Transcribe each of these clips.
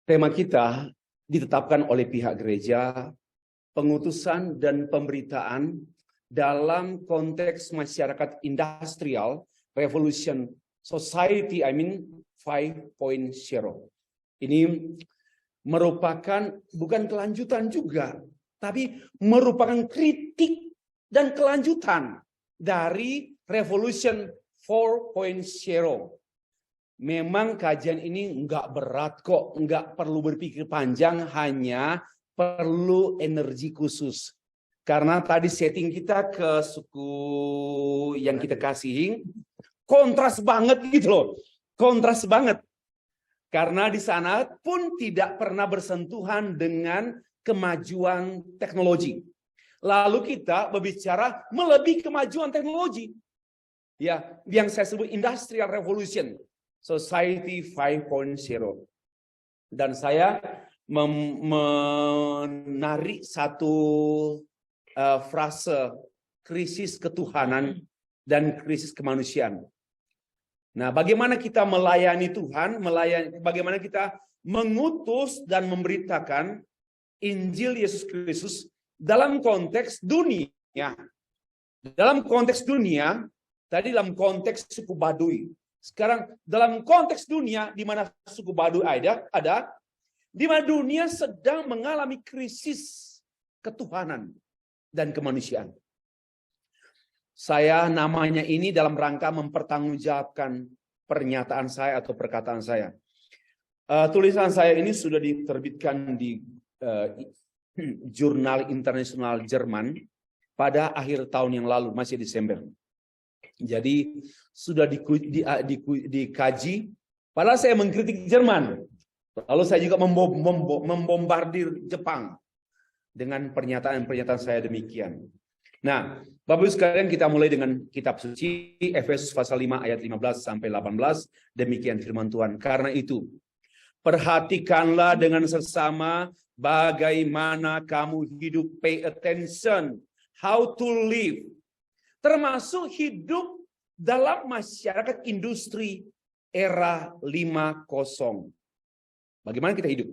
Tema kita ditetapkan oleh pihak gereja, pengutusan dan pemberitaan dalam konteks masyarakat industrial revolution society, 5.0. Ini merupakan bukan kelanjutan juga, tapi merupakan kritik dan kelanjutan dari revolution 4.0. Memang kajian ini nggak berat kok, nggak perlu berpikir panjang, hanya perlu energi khusus. Karena tadi setting kita ke suku yang kita kasihi, kontras banget gitu loh, kontras banget. Karena di sana pun tidak pernah bersentuhan dengan kemajuan teknologi. Lalu kita berbicara melebihi kemajuan teknologi. Ya, yang saya sebut industrial revolution. Society 5.0. Dan saya menarik satu frase krisis ketuhanan dan krisis kemanusiaan. Nah, bagaimana kita melayani Tuhan, bagaimana kita mengutus dan memberitakan Injil Yesus Kristus dalam konteks dunia. Dalam konteks dunia, tadi dalam konteks suku Baduy. Sekarang dalam konteks dunia di mana suku Baduy ada, di mana dunia sedang mengalami krisis ketuhanan dan kemanusiaan. Saya namanya ini dalam rangka mempertanggungjawabkan pernyataan saya atau perkataan saya. Tulisan saya ini sudah diterbitkan di jurnal internasional Jerman pada akhir tahun yang lalu, masih Desember. Jadi sudah dikaji. Padahal saya mengkritik Jerman. Lalu saya juga membombardir Jepang dengan pernyataan-pernyataan saya demikian. Nah, Bapak Ibu sekalian, kita mulai dengan kitab suci Efesus pasal 5 ayat 15 sampai 18. Demikian firman Tuhan. Karena itu, perhatikanlah dengan sesama bagaimana kamu hidup, pay attention, how to live. Termasuk hidup dalam masyarakat industri era 5.0. Bagaimana kita hidup?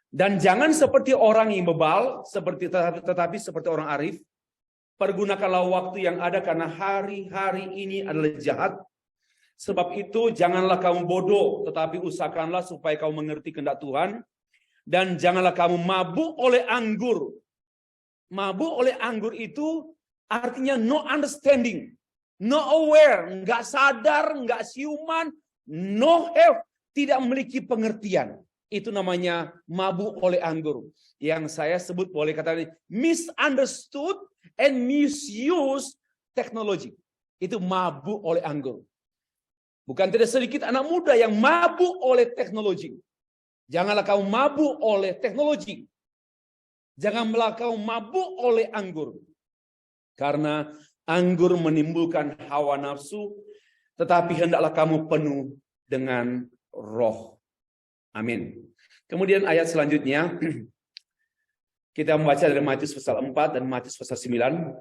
Dan jangan seperti orang yang bebal, tetapi seperti orang arif. Pergunakanlah waktu yang ada karena hari-hari ini adalah jahat. Sebab itu janganlah kamu bodoh, tetapi usahakanlah supaya kamu mengerti kehendak Tuhan. Dan janganlah kamu mabuk oleh anggur. Mabuk oleh anggur itu artinya no understanding, no aware, nggak sadar, nggak siuman, no have, tidak memiliki pengertian. Itu namanya mabuk oleh anggur. Yang saya sebut boleh kata misunderstood and misuse teknologi. Itu mabuk oleh anggur. Bukan tidak sedikit anak muda yang mabuk oleh teknologi. Janganlah kamu mabuk oleh teknologi. Janganlah kamu mabuk oleh anggur. Karena anggur menimbulkan hawa nafsu, tetapi hendaklah kamu penuh dengan roh. Amin. Kemudian ayat selanjutnya, kita membaca dari Matius pasal 4 dan Matius pasal 9.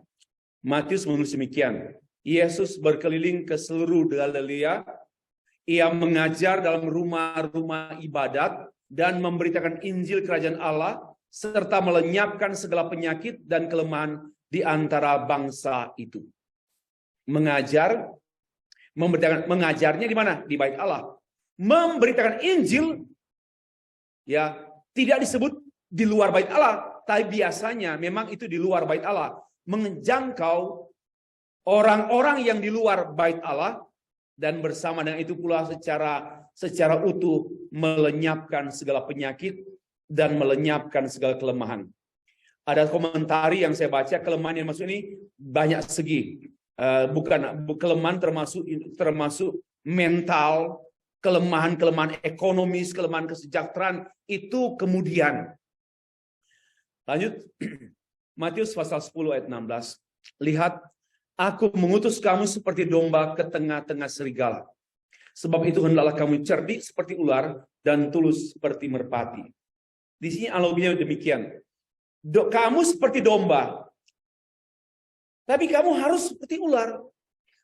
Matius menulis demikian. Yesus berkeliling ke seluruh Galilea. Ia mengajar dalam rumah-rumah ibadat dan memberitakan Injil Kerajaan Allah, serta melenyapkan segala penyakit dan kelemahan di antara bangsa itu. Mengajarnya di mana? Di bait Allah. Memberitakan Injil, ya, tidak disebut di luar bait Allah, tapi biasanya memang itu di luar bait Allah, menjangkau orang-orang yang di luar bait Allah, dan bersama dengan itu pula secara utuh melenyapkan segala penyakit dan melenyapkan segala kelemahan. Ada komentari yang saya baca, kelemahan yang masuk ini banyak segi. Bukan kelemahan termasuk mental, kelemahan ekonomis, kelemahan kesejahteraan, itu kemudian. Lanjut, Matius pasal 10 ayat 16. Lihat, aku mengutus kamu seperti domba ke tengah-tengah serigala. Sebab itu hendaklah kamu cerdik seperti ular dan tulus seperti merpati. Di sini analoginya demikian. Kamu seperti domba, tapi kamu harus seperti ular.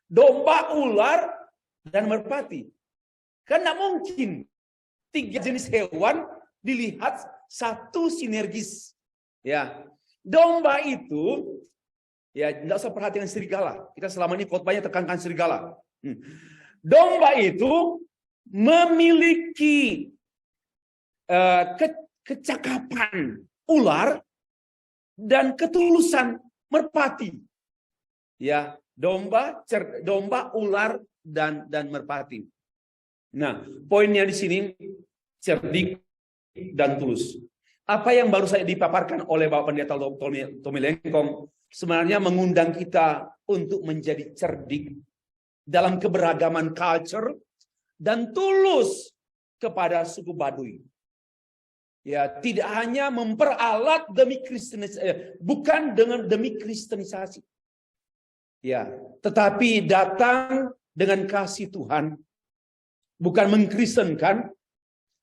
Domba, ular, dan merpati. Kan tidak mungkin tiga jenis hewan dilihat satu sinergis. Ya, domba itu ya tidak usah perhatikan serigala. Kita selama ini khotbahnya tekankan serigala. Domba itu memiliki kecakapan ular dan ketulusan merpati. Ya, domba, ular dan merpati. Nah, poinnya di sini cerdik dan tulus. Apa yang baru saya dipaparkan oleh Bapak Pendeta Tommy Lengkong sebenarnya mengundang kita untuk menjadi cerdik dalam keberagaman culture dan tulus kepada suku Baduy. Ya, tidak hanya memperalat demi kristenisasi, bukan demi kristenisasi. Ya, tetapi datang dengan kasih Tuhan, bukan mengkristenkan,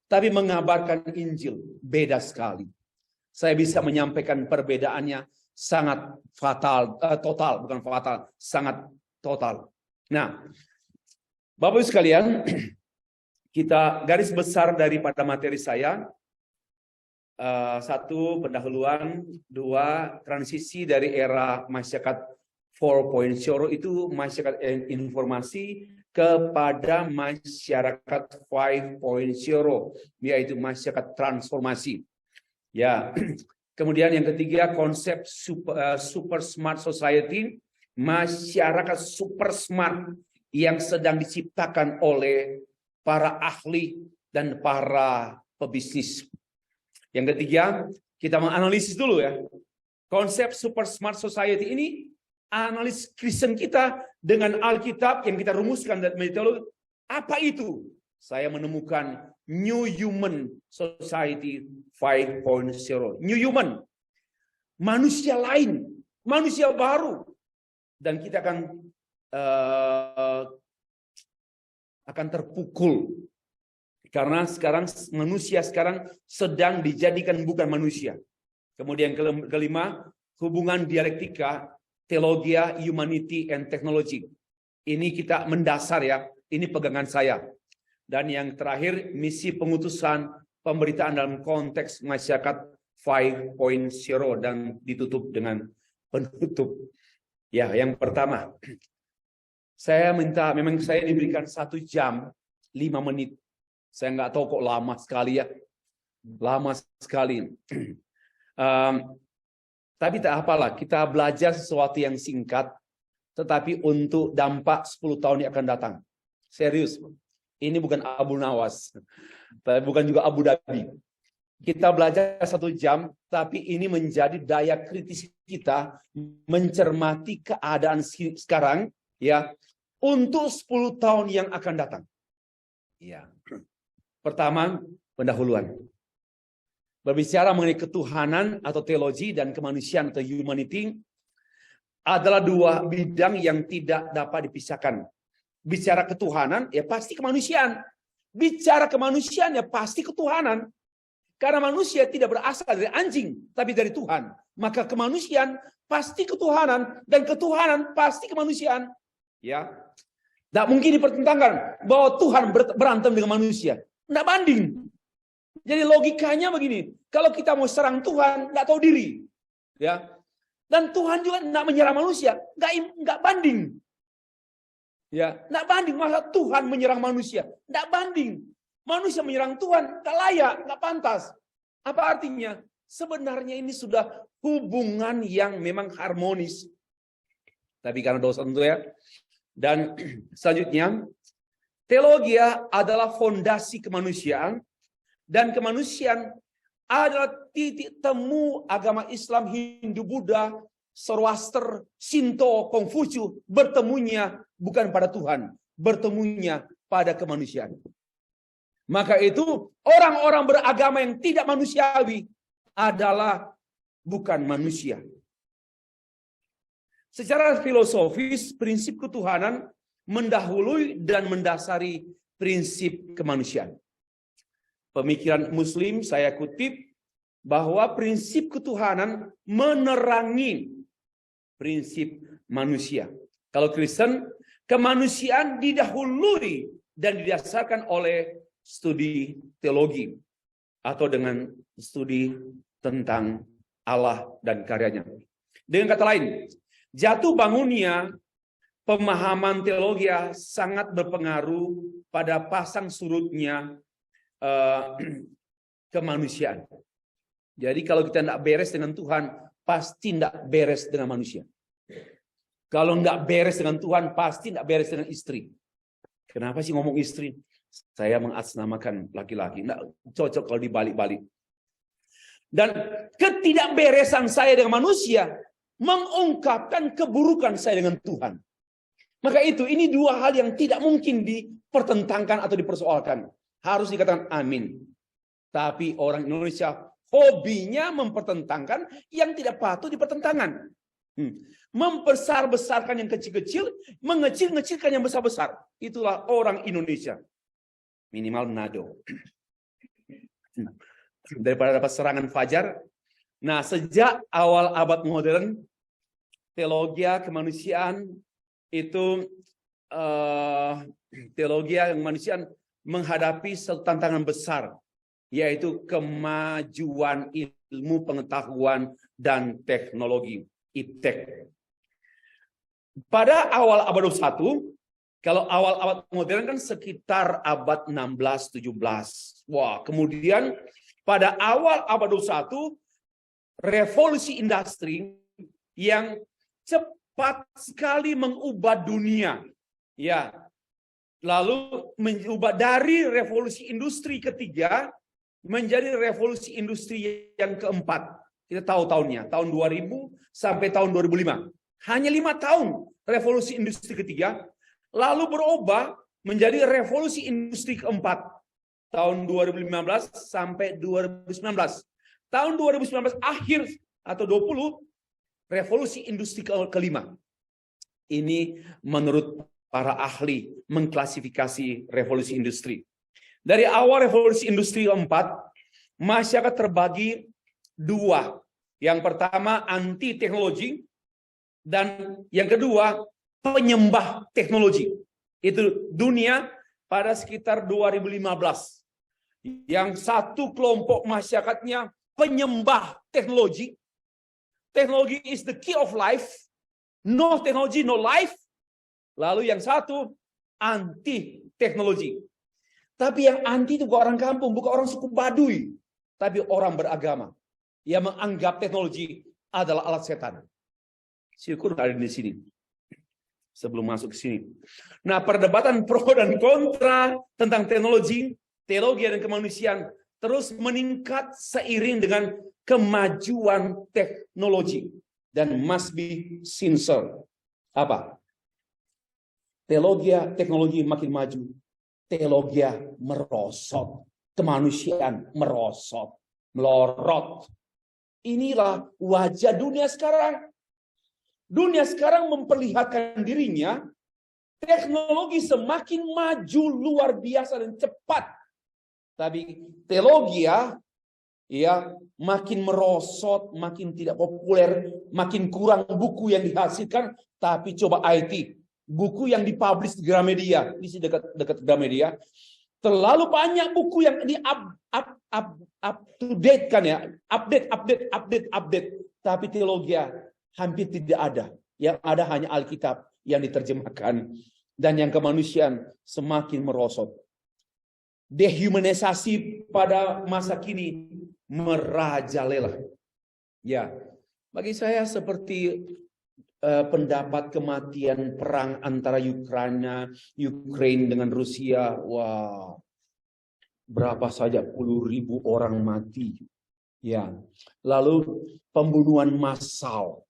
tapi mengabarkan Injil. Beda sekali. Saya bisa menyampaikan perbedaannya sangat total, bukan fatal, sangat total. Nah, Bapak Ibu sekalian, kita garis besar daripada materi saya. Satu, pendahuluan. Dua, transisi dari era masyarakat 4.0 itu masyarakat informasi kepada masyarakat 5.0, yaitu masyarakat transformasi. Ya, kemudian yang ketiga konsep super smart society, masyarakat super smart yang sedang diciptakan oleh para ahli dan para pebisnis. Yang ketiga, kita menganalisis dulu ya. Konsep super smart society ini, analis Kristen kita dengan Alkitab yang kita rumuskan dan metodologi. Apa itu? Saya menemukan New Human Society 5.0. New Human. Manusia lain. Manusia baru. Dan kita akan terpukul. Karena sekarang manusia sedang dijadikan bukan manusia. Kemudian kelima, hubungan dialektika, teologi, humanity, and technology. Ini kita mendasar ya, ini pegangan saya. Dan yang terakhir, misi pengutusan pemberitaan dalam konteks masyarakat 5.0 dan ditutup dengan penutup. Ya, yang pertama, saya minta, memang saya diberikan 1 jam 5 menit. Saya nggak tahu kok lama sekali ya. Lama sekali. Tapi tak apalah, kita belajar sesuatu yang singkat, tetapi untuk dampak 10 tahun yang akan datang. Serius. Ini bukan Abu Nawas. Bukan juga Abu Dhabi. Kita belajar 1 jam, tapi ini menjadi daya kritis kita mencermati keadaan sekarang ya untuk 10 tahun yang akan datang. Ya. Pertama, pendahuluan. Berbicara mengenai ketuhanan atau teologi dan kemanusiaan atau humanity adalah 2 bidang yang tidak dapat dipisahkan. Bicara ketuhanan, ya pasti kemanusiaan. Bicara kemanusiaan, ya pasti ketuhanan. Karena manusia tidak berasal dari anjing, tapi dari Tuhan. Maka kemanusiaan pasti ketuhanan, dan ketuhanan pasti kemanusiaan. Ya, tidak mungkin dipertentangkan bahwa Tuhan berantem dengan manusia. Tidak banding. Jadi logikanya begini, kalau kita mau serang Tuhan, tidak tahu diri. Ya, dan Tuhan juga tidak menyerang manusia, nggak banding. Ya, tidak banding. Masa Tuhan menyerang manusia? Tidak banding. Manusia menyerang Tuhan, tak layak, nggak pantas. Apa artinya? Sebenarnya ini sudah hubungan yang memang harmonis. Tapi karena dosa tentu ya. Dan selanjutnya, teologi adalah fondasi kemanusiaan. Dan kemanusiaan adalah titik temu agama Islam, Hindu, Buddha, Zoroaster, Shinto, Konghucu bertemunya bukan pada Tuhan, bertemunya pada kemanusiaan. Maka itu orang-orang beragama yang tidak manusiawi adalah bukan manusia. Secara filosofis, prinsip ketuhanan mendahului dan mendasari prinsip kemanusiaan. Pemikiran Muslim, saya kutip, bahwa prinsip ketuhanan menerangi prinsip manusia. Kalau Kristen, kemanusiaan didahului dan didasarkan oleh studi teologi atau dengan studi tentang Allah dan karyanya. Dengan kata lain, jatuh bangunnya pemahaman teologi sangat berpengaruh pada pasang surutnya kemanusiaan. Jadi kalau kita tidak beres dengan Tuhan, pasti tidak beres dengan manusia. Kalau tidak beres dengan Tuhan, pasti tidak beres dengan istri. Kenapa sih ngomong istri? Saya mengatasnamakan laki-laki. Tidak cocok kalau dibalik-balik. Dan ketidakberesan saya dengan manusia mengungkapkan keburukan saya dengan Tuhan. Maka ini dua hal yang tidak mungkin dipertentangkan atau dipersoalkan. Harus dikatakan amin. Tapi orang Indonesia hobinya mempertentangkan yang tidak patut dipertentangkan. Membesar-besarkan yang kecil-kecil, mengecil-ngecilkan yang besar-besar. Itulah orang Indonesia. Minimal Manado. Daripada dapat serangan fajar. Nah, sejak awal abad modern, teologi kemanusiaan itu teologi kemanusiaan menghadapi satu tantangan besar, yaitu kemajuan ilmu pengetahuan dan teknologi, iptek. Pada awal abad 21, kalau awal abad modern kan sekitar abad 16-17. Wah, kemudian pada awal abad 21, revolusi industri yang cepat sekali mengubah dunia. Ya. Lalu mengubah dari revolusi industri ketiga menjadi revolusi industri yang keempat. Kita tahu tahunnya, tahun 2000 sampai tahun 2005. Hanya 5 tahun revolusi industri ketiga, lalu berubah menjadi revolusi industri keempat. Tahun 2015 sampai 2019. Tahun 2019 akhir atau 20, revolusi industri kelima. Ini menurut para ahli mengklasifikasi revolusi industri. Dari awal revolusi industri keempat, masyarakat terbagi dua. Yang pertama anti teknologi dan yang kedua penyembah teknologi. Itu dunia pada sekitar 2015. Yang satu kelompok masyarakatnya penyembah teknologi. Teknologi is the key of life. No technology, no life. Lalu yang satu anti teknologi. Tapi yang anti itu bukan orang kampung, bukan orang suku Baduy, tapi orang beragama yang menganggap teknologi adalah alat setan. Syukur ada di sini. Sebelum masuk ke sini. Nah, perdebatan pro dan kontra tentang teknologi, teologi dan kemanusiaan terus meningkat seiring dengan kemajuan teknologi dan must be sincere. Apa? Teknologi makin maju, teologi merosot, kemanusiaan merosot, melorot. Inilah wajah dunia sekarang. Dunia sekarang memperlihatkan dirinya, teknologi semakin maju luar biasa dan cepat. Tapi teologi ya makin merosot, makin tidak populer, makin kurang buku yang dihasilkan. Tapi coba IT. Buku yang dipublish di Gramedia, di dekat Gramedia, terlalu banyak buku yang di up to date kan ya, update. Tapi teologi hampir tidak ada. Yang ada hanya Alkitab yang diterjemahkan dan yang kemanusiaan semakin merosot. Dehumanisasi pada masa kini merajalela. Ya, bagi saya seperti pendapat kematian perang antara Ukraina dengan Rusia. Wah, berapa saja puluh ribu orang mati. Ya, lalu pembunuhan massal.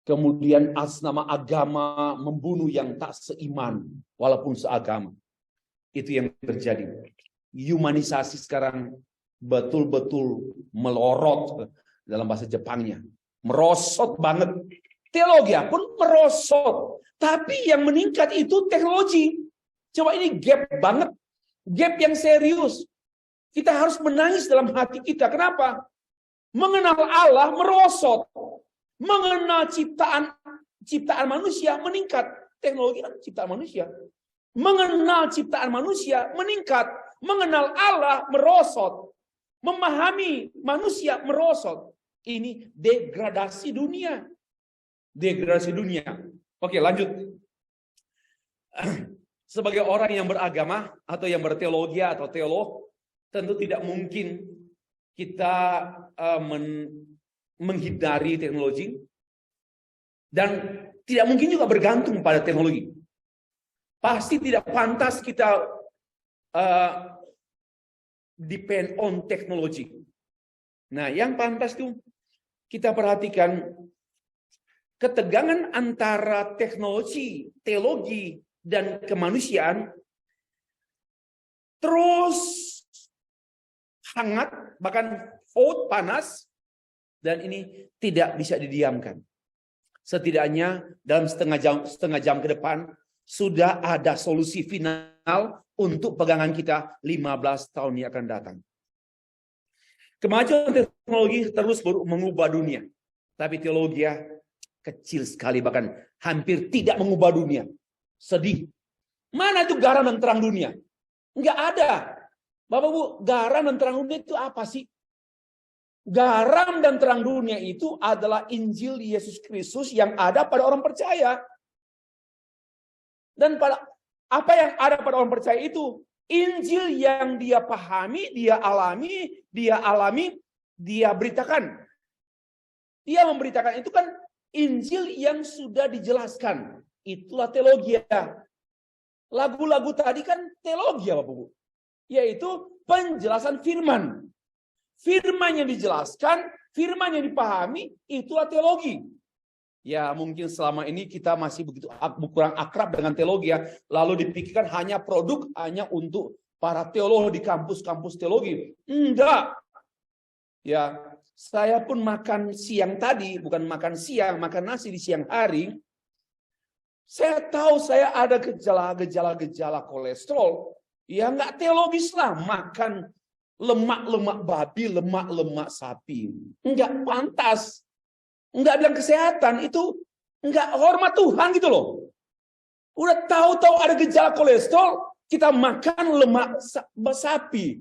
Kemudian atas nama agama membunuh yang tak seiman walaupun seagama. Itu yang terjadi. Humanisasi sekarang betul-betul melorot dalam bahasa Jepangnya. Merosot banget. Teologi pun merosot. Tapi yang meningkat itu teknologi. Coba ini gap banget. Gap yang serius. Kita harus menangis dalam hati kita. Kenapa? Mengenal Allah merosot. Mengenal ciptaan manusia meningkat. Teknologi kan ciptaan manusia. Mengenal ciptaan manusia meningkat. mengenal Allah merosot. Memahami manusia merosot. Ini degradasi dunia. Degradasi dunia. Oke, lanjut. Sebagai orang yang beragama atau yang berteologi atau teolog, tentu tidak mungkin kita menghindari teknologi dan tidak mungkin juga bergantung pada teknologi. Pasti tidak pantas kita depend on teknologi. Nah, yang pantas itu kita perhatikan ketegangan antara teknologi, teologi, dan kemanusiaan terus hangat, bahkan hot, panas, dan ini tidak bisa didiamkan. Setidaknya dalam setengah jam ke depan sudah ada solusi final untuk pegangan kita 15 tahun yang akan datang. Kemajuan teknologi terus mengubah dunia, tapi teologi kecil sekali, bahkan hampir tidak mengubah dunia. Sedih. Mana itu garam dan terang dunia? Enggak ada. Bapak Bu, garam dan terang dunia itu apa sih? Garam dan terang dunia itu adalah Injil Yesus Kristus yang ada pada orang percaya. Dan pada apa yang ada pada orang percaya itu Injil yang dia pahami, dia alami, dia beritakan. Dia memberitakan itu kan Injil yang sudah dijelaskan. Itulah teologi. Lagu-lagu tadi kan teologi, Bapak Bu. Yaitu penjelasan firman. Firman yang dijelaskan, firman yang dipahami, itulah teologi. Ya, mungkin selama ini kita masih begitu kurang akrab dengan teologi ya. Lalu dipikirkan hanya produk hanya untuk para teolog di kampus-kampus teologi. Enggak. Ya, saya pun makan siang tadi, bukan makan siang, makan nasi di siang hari. Saya tahu saya ada gejala-gejala kolesterol. Ya enggak teologis lah, makan lemak-lemak babi, lemak-lemak sapi. Enggak pantas. Enggak bilang kesehatan, itu enggak hormat Tuhan gitu loh. Udah tahu-tahu ada gejala kolesterol, kita makan lemak sapi.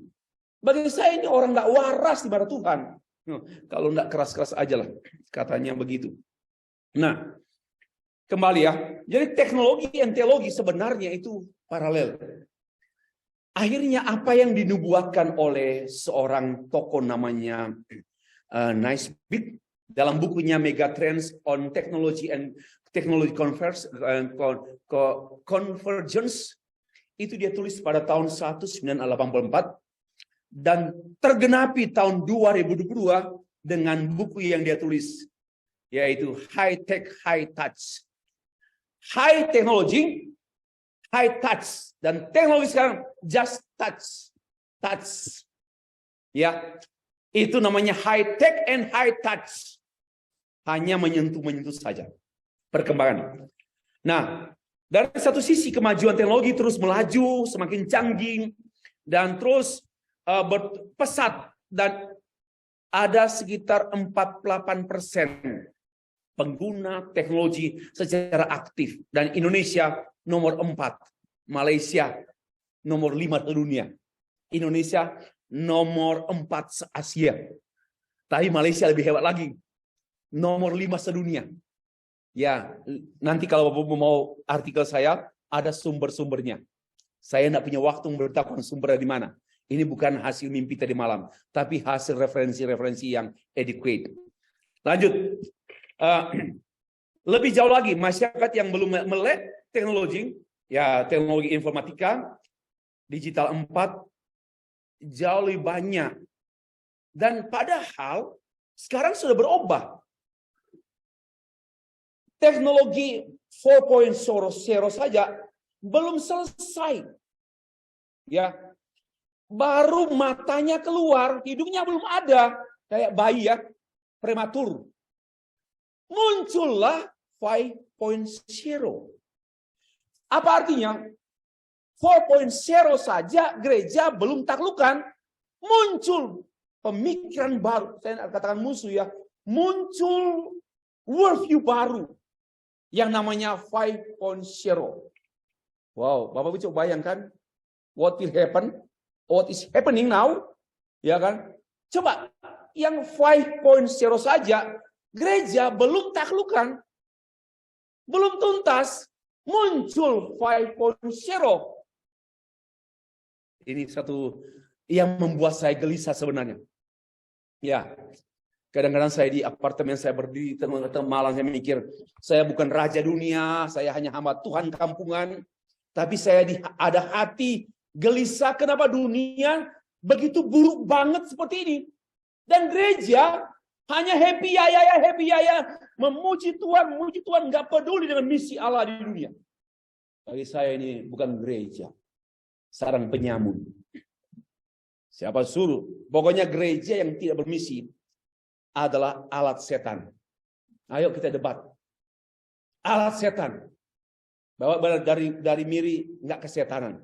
Bagi saya ini orang enggak waras di mata Tuhan. Kalau enggak keras-keras aja lah, katanya begitu. Nah, kembali ya. Jadi teknologi dan teologi sebenarnya itu paralel. Akhirnya apa yang dinubuatkan oleh seorang tokoh namanya Naisbitt dalam bukunya Megatrends on Technology and Technology Convergence, itu dia tulis pada tahun 1984 dan tergenapi tahun 2022 dengan buku yang dia tulis, yaitu High Tech, High Touch. High Technology, High Touch, dan teknologi sekarang just touch. Touch. Ya, itu namanya High Tech and High Touch. Hanya menyentuh-menyentuh saja perkembangan. Nah, dari satu sisi kemajuan teknologi terus melaju, semakin canggih, dan terus berpesat, dan ada sekitar 48% pengguna teknologi secara aktif. Dan Indonesia nomor 4, Malaysia nomor 5 dunia. Indonesia nomor 4 se-Asia. Tapi Malaysia lebih hebat lagi. Nomor 5 sedunia. Ya, nanti kalau Bapak mau artikel saya, ada sumber-sumbernya. Saya tidak punya waktu memberitahukan sumbernya di mana. Ini bukan hasil mimpi tadi malam, tapi hasil referensi-referensi yang adequate. Lanjut. Lebih jauh lagi, masyarakat yang belum melek teknologi, ya teknologi informatika, digital 4, jauh lebih banyak. Dan padahal sekarang sudah berubah. Teknologi 4.0 saja belum selesai. Ya. Baru matanya keluar, hidungnya belum ada, kayak bayi ya, prematur. Muncullah 5.0. Apa artinya? 4.0 saja gereja belum taklukan, muncul pemikiran baru. Saya katakan musuh ya, muncul worldview baru yang namanya 5.0. Wow, Bapak coba bayangkan what will happen what is happening now, ya kan? Coba yang 5.0 saja gereja belum taklukan, belum tuntas, muncul 5.0. Ini satu yang membuat saya gelisah sebenarnya. Ya, kadang-kadang saya di apartemen saya berdiri tengah-tengah malam, saya mikir, saya bukan raja dunia, saya hanya hamba Tuhan kampungan, tapi saya ada hati gelisah kenapa dunia begitu buruk banget seperti ini. Dan gereja hanya happy ya, memuji Tuhan, nggak peduli dengan misi Allah di dunia. Bagi saya ini bukan gereja, sarang penyamun. Siapa suruh? Pokoknya gereja yang tidak bermisi adalah alat setan. Ayo kita debat. Alat setan. Bahwa dari miri nggak kesetanan,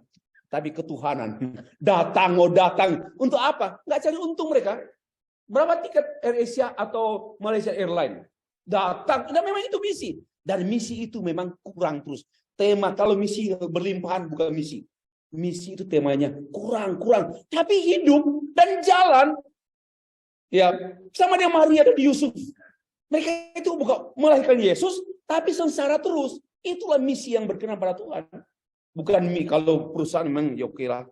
tapi ketuhanan. Datang. Untuk apa? Nggak cari untung mereka. Berapa tiket AirAsia atau Malaysia Airlines? Datang. Nah, memang itu misi. Dan misi itu memang kurang terus. Tema kalau misi berlimpahan bukan misi. Misi itu temanya kurang. Tapi hidup dan jalan. Ya, sama dengan Maria dan Yusuf. Mereka itu bukan melahirkan Yesus, tapi sengsara terus. Itulah misi yang berkenan pada Tuhan. Bukan kalau perusahaan memang ya oke lah.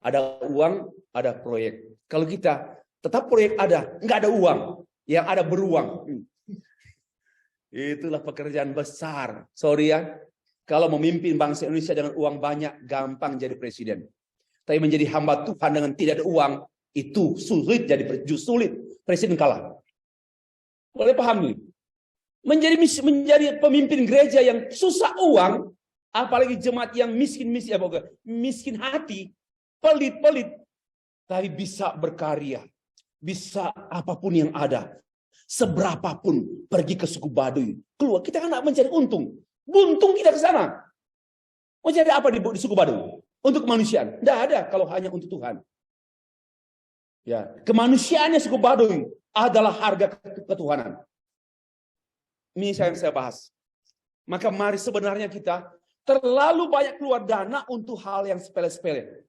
Ada uang, ada proyek. Kalau kita tetap proyek ada, nggak ada uang. Yang ada beruang. Itulah pekerjaan besar. Sorry ya. Kalau memimpin bangsa Indonesia dengan uang banyak, gampang jadi presiden. Tapi menjadi hamba Tuhan dengan tidak ada uang, itu sulit sulit. Presiden kalah. Boleh paham nih? Menjadi pemimpin gereja yang susah uang, apalagi jemaat yang miskin hati, pelit, tapi bisa berkarya, bisa apapun yang ada, seberapapun pergi ke suku Baduy, keluar kita kan nggak mencari untung, buntung kita ke sana, mau cari apa di suku Baduy? Untuk kemanusiaan, tidak ada kalau hanya untuk Tuhan. Ya, kemanusiaannya suku Baduy adalah harga ketuhanan. Ini yang saya bahas. Maka mari sebenarnya kita terlalu banyak keluar dana untuk hal yang sepele-sepele.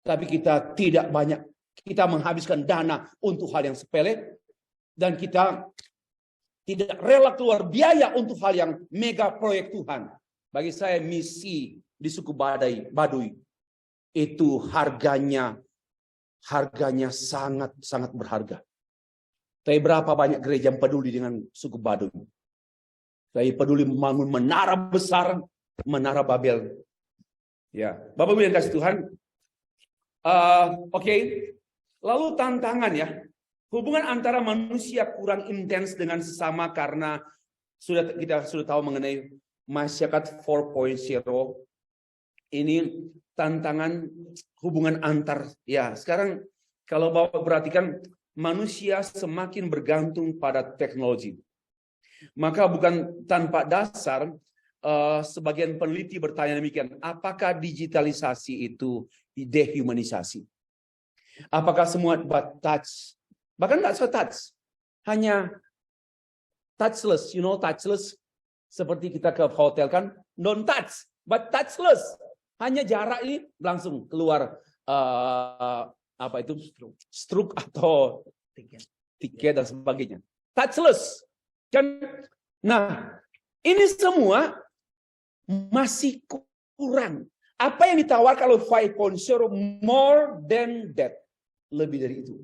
Tapi kita tidak banyak. Kita menghabiskan dana untuk hal yang sepele. Dan kita tidak rela keluar biaya untuk hal yang mega proyek Tuhan. Bagi saya misi di suku Baduy. Itu harganya sangat berharga. Tapi berapa banyak gereja yang peduli dengan suku Baduy? Saya peduli membangun menara besar, menara Babel. Ya, Bapak Ibu yang kasih Tuhan. Oke. Lalu tantangan ya. Hubungan antara manusia kurang intens dengan sesama karena kita sudah tahu mengenai masyarakat 4.0. Ini tantangan hubungan antar. Ya, sekarang kalau Bapak perhatikan manusia semakin bergantung pada teknologi. Maka bukan tanpa dasar sebagian peneliti bertanya demikian, apakah digitalisasi itu dehumanisasi? Apakah semua touch? Bahkan nggak touch, hanya touchless, touchless seperti kita ke hotel kan, non touch, but touchless, hanya jarak ini langsung keluar stroke atau tiket dan sebagainya, touchless. Nah, ini semua masih kurang. Apa yang ditawarkan oleh 5.0 more than that, lebih dari itu.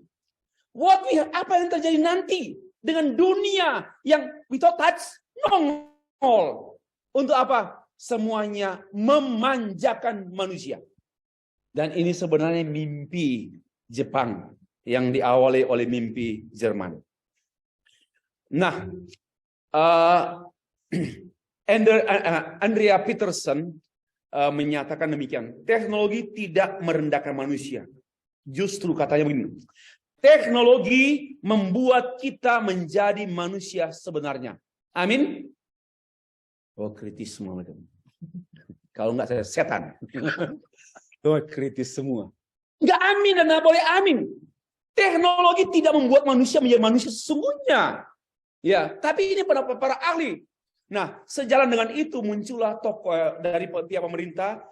Apa yang terjadi nanti dengan dunia yang without touch, nongol. Untuk apa? Semuanya memanjakan manusia. Dan ini sebenarnya mimpi Jepang yang diawali oleh mimpi Jerman. Nah, Andrea Peterson menyatakan demikian. Teknologi tidak merendahkan manusia. Justru katanya begini. Teknologi membuat kita menjadi manusia sebenarnya. Amin. Oh, kritis semua. Kalau enggak saya setan. Oh, kritis semua. Enggak amin dan enggak boleh amin. Teknologi tidak membuat manusia menjadi manusia sesungguhnya. Ya, tapi ini pendapat para ahli. Nah, sejalan dengan itu muncullah tokoh dari pihak pemerintah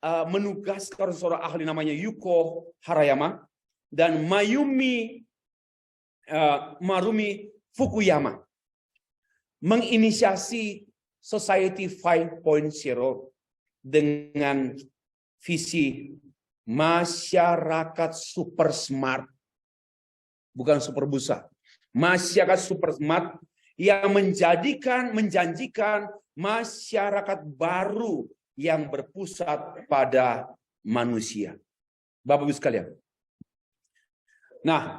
menugaskan seorang ahli namanya Yuko Harayama dan Marumi Fukuyama menginisiasi Society 5.0 dengan visi masyarakat super smart, bukan super busa. Masyarakat super smart yang menjanjikan masyarakat baru yang berpusat pada manusia. Bapak Ibu sekalian. Nah,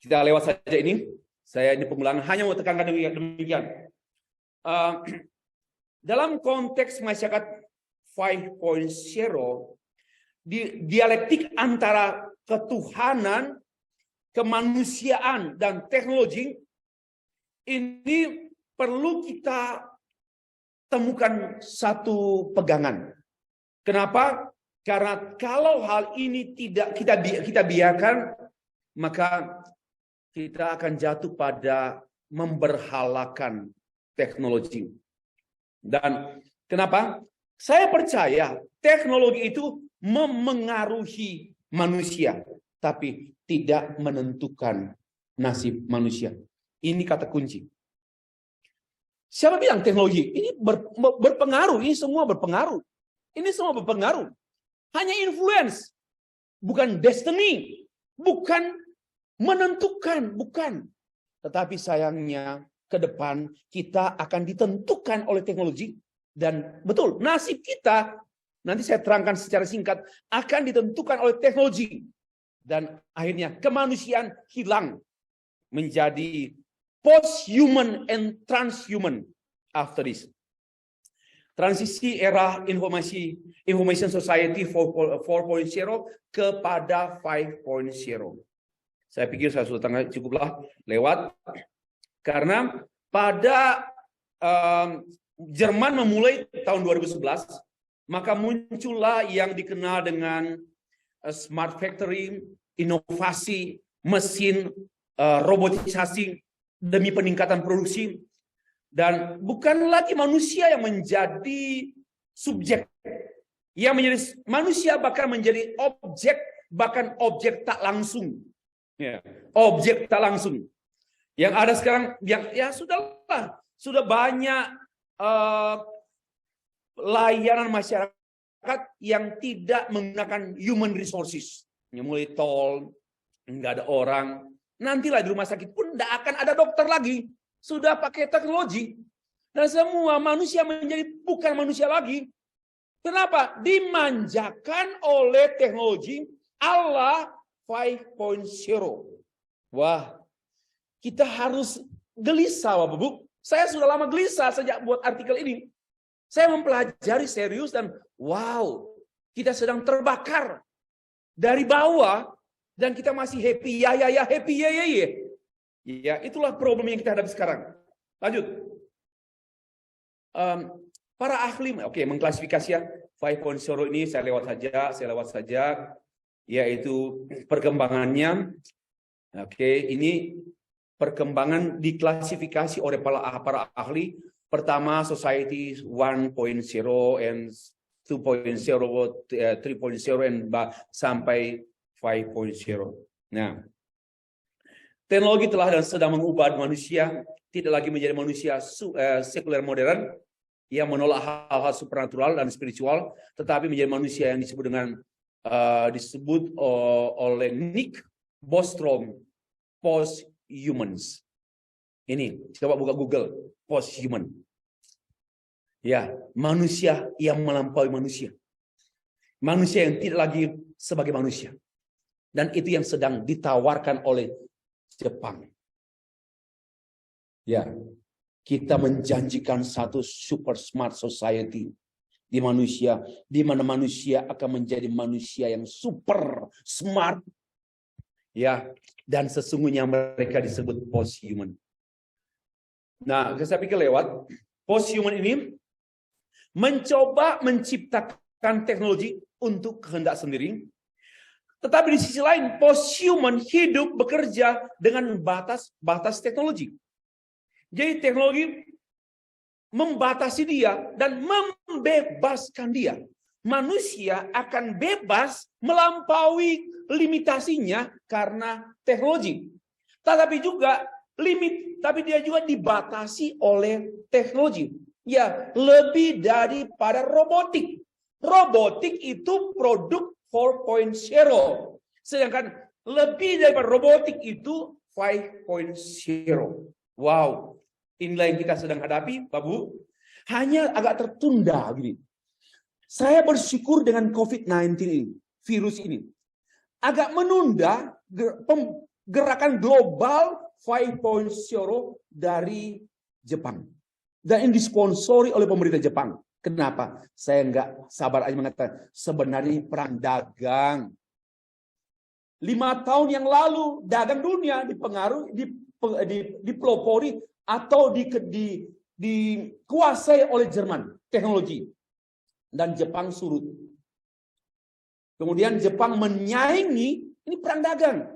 kita lewat saja ini. Saya ini pengulangan hanya mau tekankan demikian. Dalam konteks masyarakat 5.0, dialektik antara ketuhanan, kemanusiaan, dan teknologi ini perlu kita temukan satu pegangan. Kenapa? Karena kalau hal ini tidak kita biarkan, maka kita akan jatuh pada memberhalakan teknologi. Dan kenapa? Saya percaya teknologi itu memengaruhi manusia, tapi tidak menentukan nasib manusia. Ini kata kunci. Siapa bilang teknologi? Ini berpengaruh, ini semua berpengaruh. Ini semua berpengaruh. Hanya influence, bukan destiny, bukan menentukan, bukan. Tetapi sayangnya ke depan kita akan ditentukan oleh teknologi. Dan betul, nasib kita, nanti saya terangkan secara singkat, akan ditentukan oleh teknologi. Dan akhirnya kemanusiaan hilang menjadi post-human and transhuman after this. Transisi era information society 4.0 kepada 5.0. Saya pikir saya sudah cukuplah lewat. Karena pada Jerman memulai tahun 2011, maka muncullah yang dikenal dengan smart factory, inovasi, mesin, robotisasi demi peningkatan produksi. Dan bukan lagi manusia yang menjadi subjek. Yang menjadi manusia bahkan menjadi objek, bahkan objek tak langsung. Ya, objek tak langsung. Yang ada sekarang, ya sudahlah, sudah banyak layanan masyarakat yang tidak menggunakan human resources. Mulai tol, nggak ada orang. Nantilah di rumah sakit pun tidak akan ada dokter lagi. Sudah pakai teknologi. Dan semua manusia menjadi bukan manusia lagi. Kenapa? Dimanjakan oleh teknologi ala 5.0. Wah, kita harus gelisah, Bapak Ibu. Saya sudah lama gelisah sejak buat artikel ini. Saya mempelajari serius dan wow, kita sedang terbakar dari bawah dan kita masih happy, happy, ya. Itulah problem yang kita hadapi sekarang. Lanjut. Para ahli, mengklasifikasi ya 5.0 ini saya lewat saja, yaitu perkembangannya. Ini perkembangan diklasifikasi oleh para ahli. Pertama, society 1.0 and 2.0, 3.0 and sampai 5.0. Nah, teknologi telah dan sedang mengubah manusia, tidak lagi menjadi manusia sekuler modern yang menolak hal-hal supernatural dan spiritual, tetapi menjadi manusia yang disebut oleh Nick Bostrom post-humans. Ini, coba buka Google, post-human. Ya, manusia yang melampaui manusia. Manusia yang tidak lagi sebagai manusia. Dan itu yang sedang ditawarkan oleh Jepang. Ya, kita menjanjikan satu super smart society di manusia, di mana manusia akan menjadi manusia yang super smart. Ya, dan sesungguhnya mereka disebut post-human. Nah, saya pikir lewat post-human ini mencoba menciptakan teknologi untuk kehendak sendiri. Tetapi di sisi lain, post-human hidup bekerja dengan batas teknologi. Jadi teknologi membatasi dia dan membebaskan dia. manusia akan bebas melampaui limitasinya karena teknologi. Tetapi juga tapi dia juga dibatasi oleh teknologi. Ya, lebih daripada robotik. Robotik itu produk 4.0. Sedangkan lebih daripada robotik itu 5.0. Wow. Inilah yang kita sedang hadapi, Bapak Bu. Hanya agak tertunda gini. Saya bersyukur dengan COVID-19 ini, virus ini. Agak menunda gerakan global 5.0 dari Jepang. Dan ini disponsori oleh pemerintah Jepang. Kenapa? Saya nggak sabar aja mengatakan, sebenarnya perang dagang. 5 tahun yang lalu, dagang dunia dipengaruhi, dipelopori atau dikuasai oleh Jerman, teknologi. Dan Jepang surut. Kemudian Jepang menyaingi, ini perang dagang.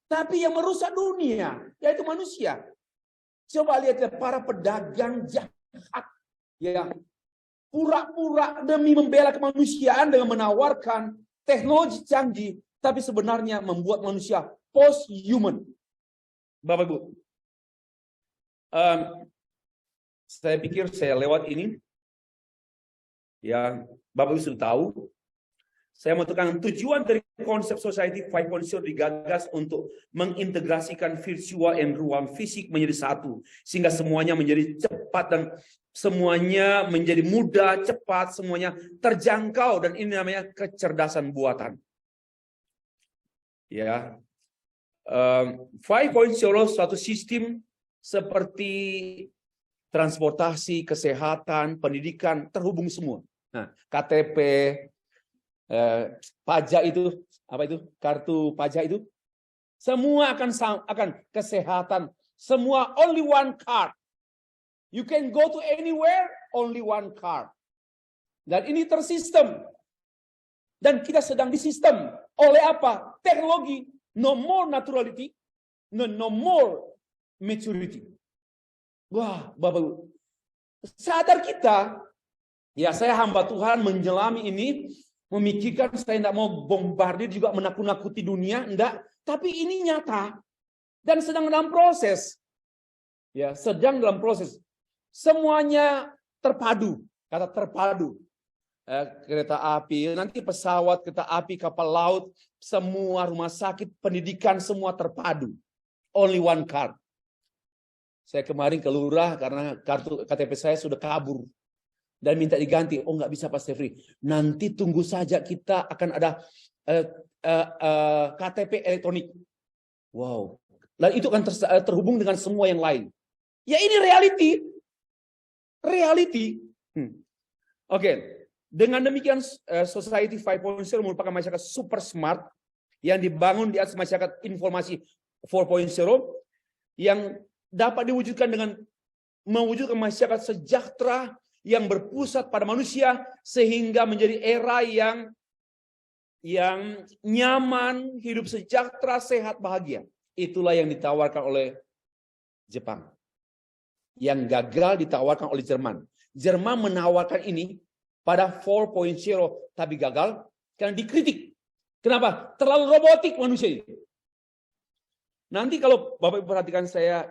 Tapi yang merusak dunia, yaitu manusia. Coba lihat para pedagang jahat yang pura-pura demi membela kemanusiaan dengan menawarkan teknologi canggih, tapi sebenarnya membuat manusia post-human. Bapak Ibu, saya pikir saya lewat ini. Ya, Bapak Ibu sudah tahu. Saya mau tekankan tujuan dari konsep Society 5.0 digagas untuk mengintegrasikan virtual dan ruang fisik menjadi satu. Sehingga semuanya menjadi cepat dan semuanya menjadi mudah, cepat, semuanya terjangkau. Dan ini namanya kecerdasan buatan. Ya, 5.0 suatu sistem seperti transportasi, kesehatan, pendidikan, terhubung semua. Nah, KTP, pajak itu, apa itu? Kartu pajak itu, semua akan kesehatan, semua only one card. You can go to anywhere, only one card. Dan ini tersistem. Dan kita sedang disistem oleh apa? Teknologi. No more naturality, no more maturity. Wah, Bapak Ibu. Sadar kita, ya saya hamba Tuhan menjelami ini, memikirkan saya tidak mau bombardir juga menakut-nakuti dunia, enggak. Tapi ini nyata dan sedang dalam proses. Ya, sedang dalam proses. Semuanya terpadu, kata terpadu. Kereta api, nanti pesawat, kereta api, kapal laut, semua rumah sakit, pendidikan, semua terpadu. Only one card. Saya kemarin ke lurah karena kartu KTP saya sudah kabur. Dan minta diganti. Oh, nggak bisa Pak Stefri. Nanti tunggu saja, kita akan ada KTP elektronik. Wow. Dan itu akan terhubung dengan semua yang lain. Ya ini reality. Reality. Oke. Dengan demikian Society 5.0 merupakan masyarakat super smart yang dibangun di atas masyarakat informasi 4.0 yang dapat diwujudkan dengan mewujudkan masyarakat sejahtera yang berpusat pada manusia sehingga menjadi era yang nyaman, hidup sejahtera, sehat, bahagia. Itulah yang ditawarkan oleh Jepang. Yang gagal ditawarkan oleh Jerman. Jerman menawarkan ini pada 4.0 tapi gagal karena dikritik. Kenapa? Terlalu robotik manusia ini. Nanti kalau Bapak Ibu perhatikan saya,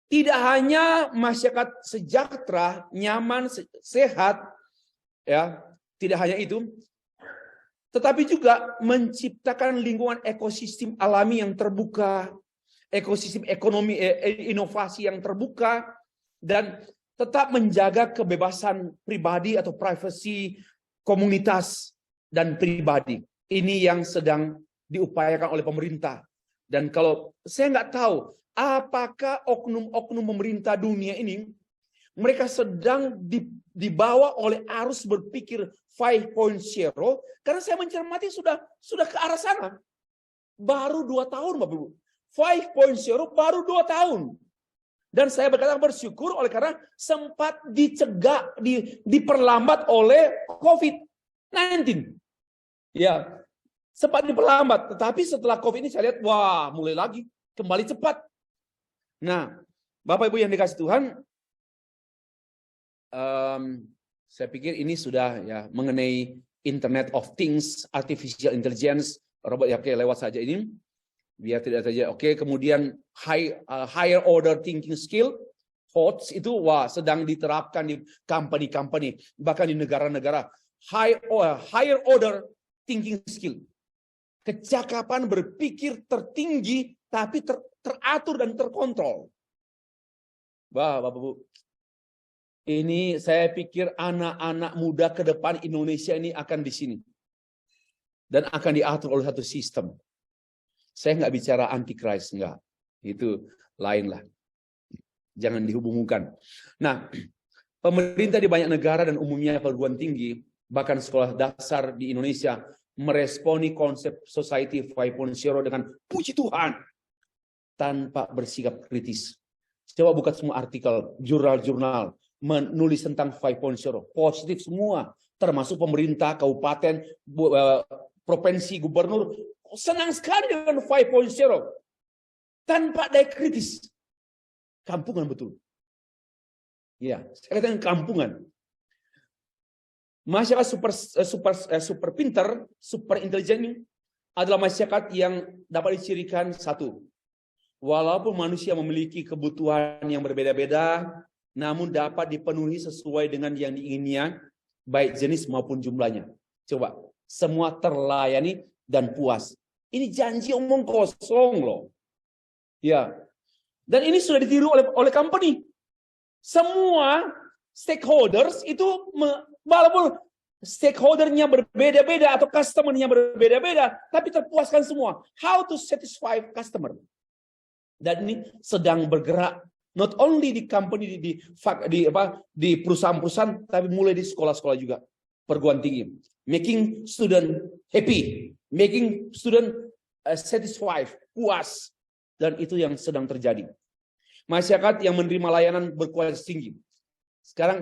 tidak hanya masyarakat sejahtera, nyaman, sehat, ya, tidak hanya itu, tetapi juga menciptakan lingkungan ekosistem alami yang terbuka, ekosistem ekonomi, inovasi yang terbuka, dan tetap menjaga kebebasan pribadi atau privasi komunitas dan pribadi. Ini yang sedang diupayakan oleh pemerintah. Dan kalau saya nggak tahu apakah oknum-oknum pemerintah dunia ini mereka sedang dibawa oleh arus berpikir 5.0 karena saya mencermati sudah ke arah sana. Baru 2 tahun Bapak Ibu. 5.0 baru 2 tahun. Dan saya bersyukur oleh karena sempat dicegah, diperlambat oleh COVID-19. Ya, sempat diperlambat. Tetapi setelah COVID ini saya lihat, wah mulai lagi, kembali cepat. Nah, Bapak Ibu yang dikasih Tuhan, Saya pikir ini sudah ya mengenai Internet of Things, Artificial Intelligence, robot ya, oke, lewat saja ini. Biar tidak saja. Oke, kemudian higher order thinking skill, HOTS itu sedang diterapkan di company-company, bahkan di negara-negara. Higher order thinking skill. Kecakapan berpikir tertinggi tapi teratur dan terkontrol. Bapak Bu, ini saya pikir anak-anak muda ke depan Indonesia ini akan di sini. Dan akan diatur oleh satu sistem. Saya nggak bicara antikris, enggak. Itu lain lah. Jangan dihubungkan. Nah, pemerintah di banyak negara dan umumnya perguruan tinggi, bahkan sekolah dasar di Indonesia, meresponi konsep Society 5.0 dengan puji Tuhan, tanpa bersikap kritis. Coba buka semua artikel, jurnal-jurnal, menulis tentang 5.0, positif semua, termasuk pemerintah, kabupaten, provinsi, gubernur, senang sekali dengan 5.0, tanpa daya kritis. Kampungan betul. Ya, saya katakan kampungan. Masyarakat super pintar, super intelijen ini adalah masyarakat yang dapat dicirikan satu. Walaupun manusia memiliki kebutuhan yang berbeda-beda, namun dapat dipenuhi sesuai dengan yang diinginnya, baik jenis maupun jumlahnya. Coba, semua terlayani dan puas. Ini janji omong kosong loh. Ya. Dan ini sudah ditiru oleh company. Semua stakeholders itu, walaupun stakeholdernya berbeda-beda atau customernya berbeda-beda, tapi terpuaskan semua. How to satisfy customer. Dan ini sedang bergerak not only di company di perusahaan-perusahaan, tapi mulai di sekolah-sekolah juga, perguruan tinggi. Making student happy, making student satisfied, puas, dan itu yang sedang terjadi. Masyarakat yang menerima layanan berkualitas tinggi. Sekarang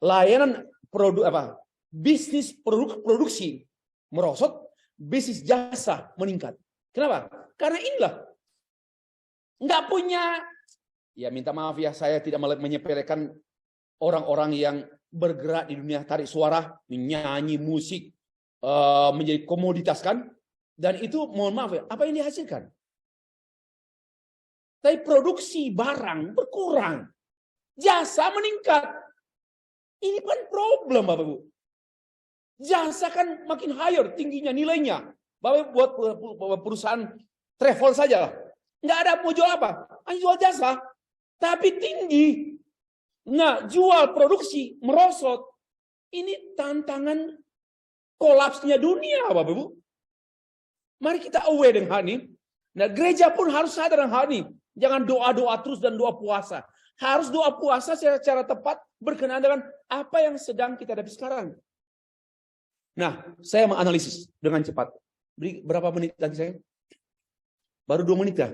layanan bisnis produksi merosot, bisnis jasa meningkat. Kenapa? Karena inilah nggak punya, ya minta maaf ya, saya tidak menyepelekan orang-orang yang bergerak di dunia tarik suara, menyanyi, musik, menjadi komoditas kan, dan itu mohon maaf ya, apa yang dihasilkan? Tapi produksi barang berkurang, jasa meningkat. Ini kan problem Bapak Ibu. Jasa kan makin higher, tingginya nilainya. Bapak buat perusahaan travel saja lah. Nggak ada mau jual apa? Hanya jual jasa. Tapi tinggi. Nah, jual produksi merosot. Ini tantangan kolapsnya dunia, Bapak Ibu. Mari kita aware dengan hal ini. Nah, gereja pun harus sadar dengan hal ini. Jangan doa-doa terus dan doa puasa. Harus doa puasa secara tepat berkenaan dengan apa yang sedang kita hadapi sekarang. Nah, saya menganalisis dengan cepat. Beri berapa menit lagi saya? Baru 2 menit ya.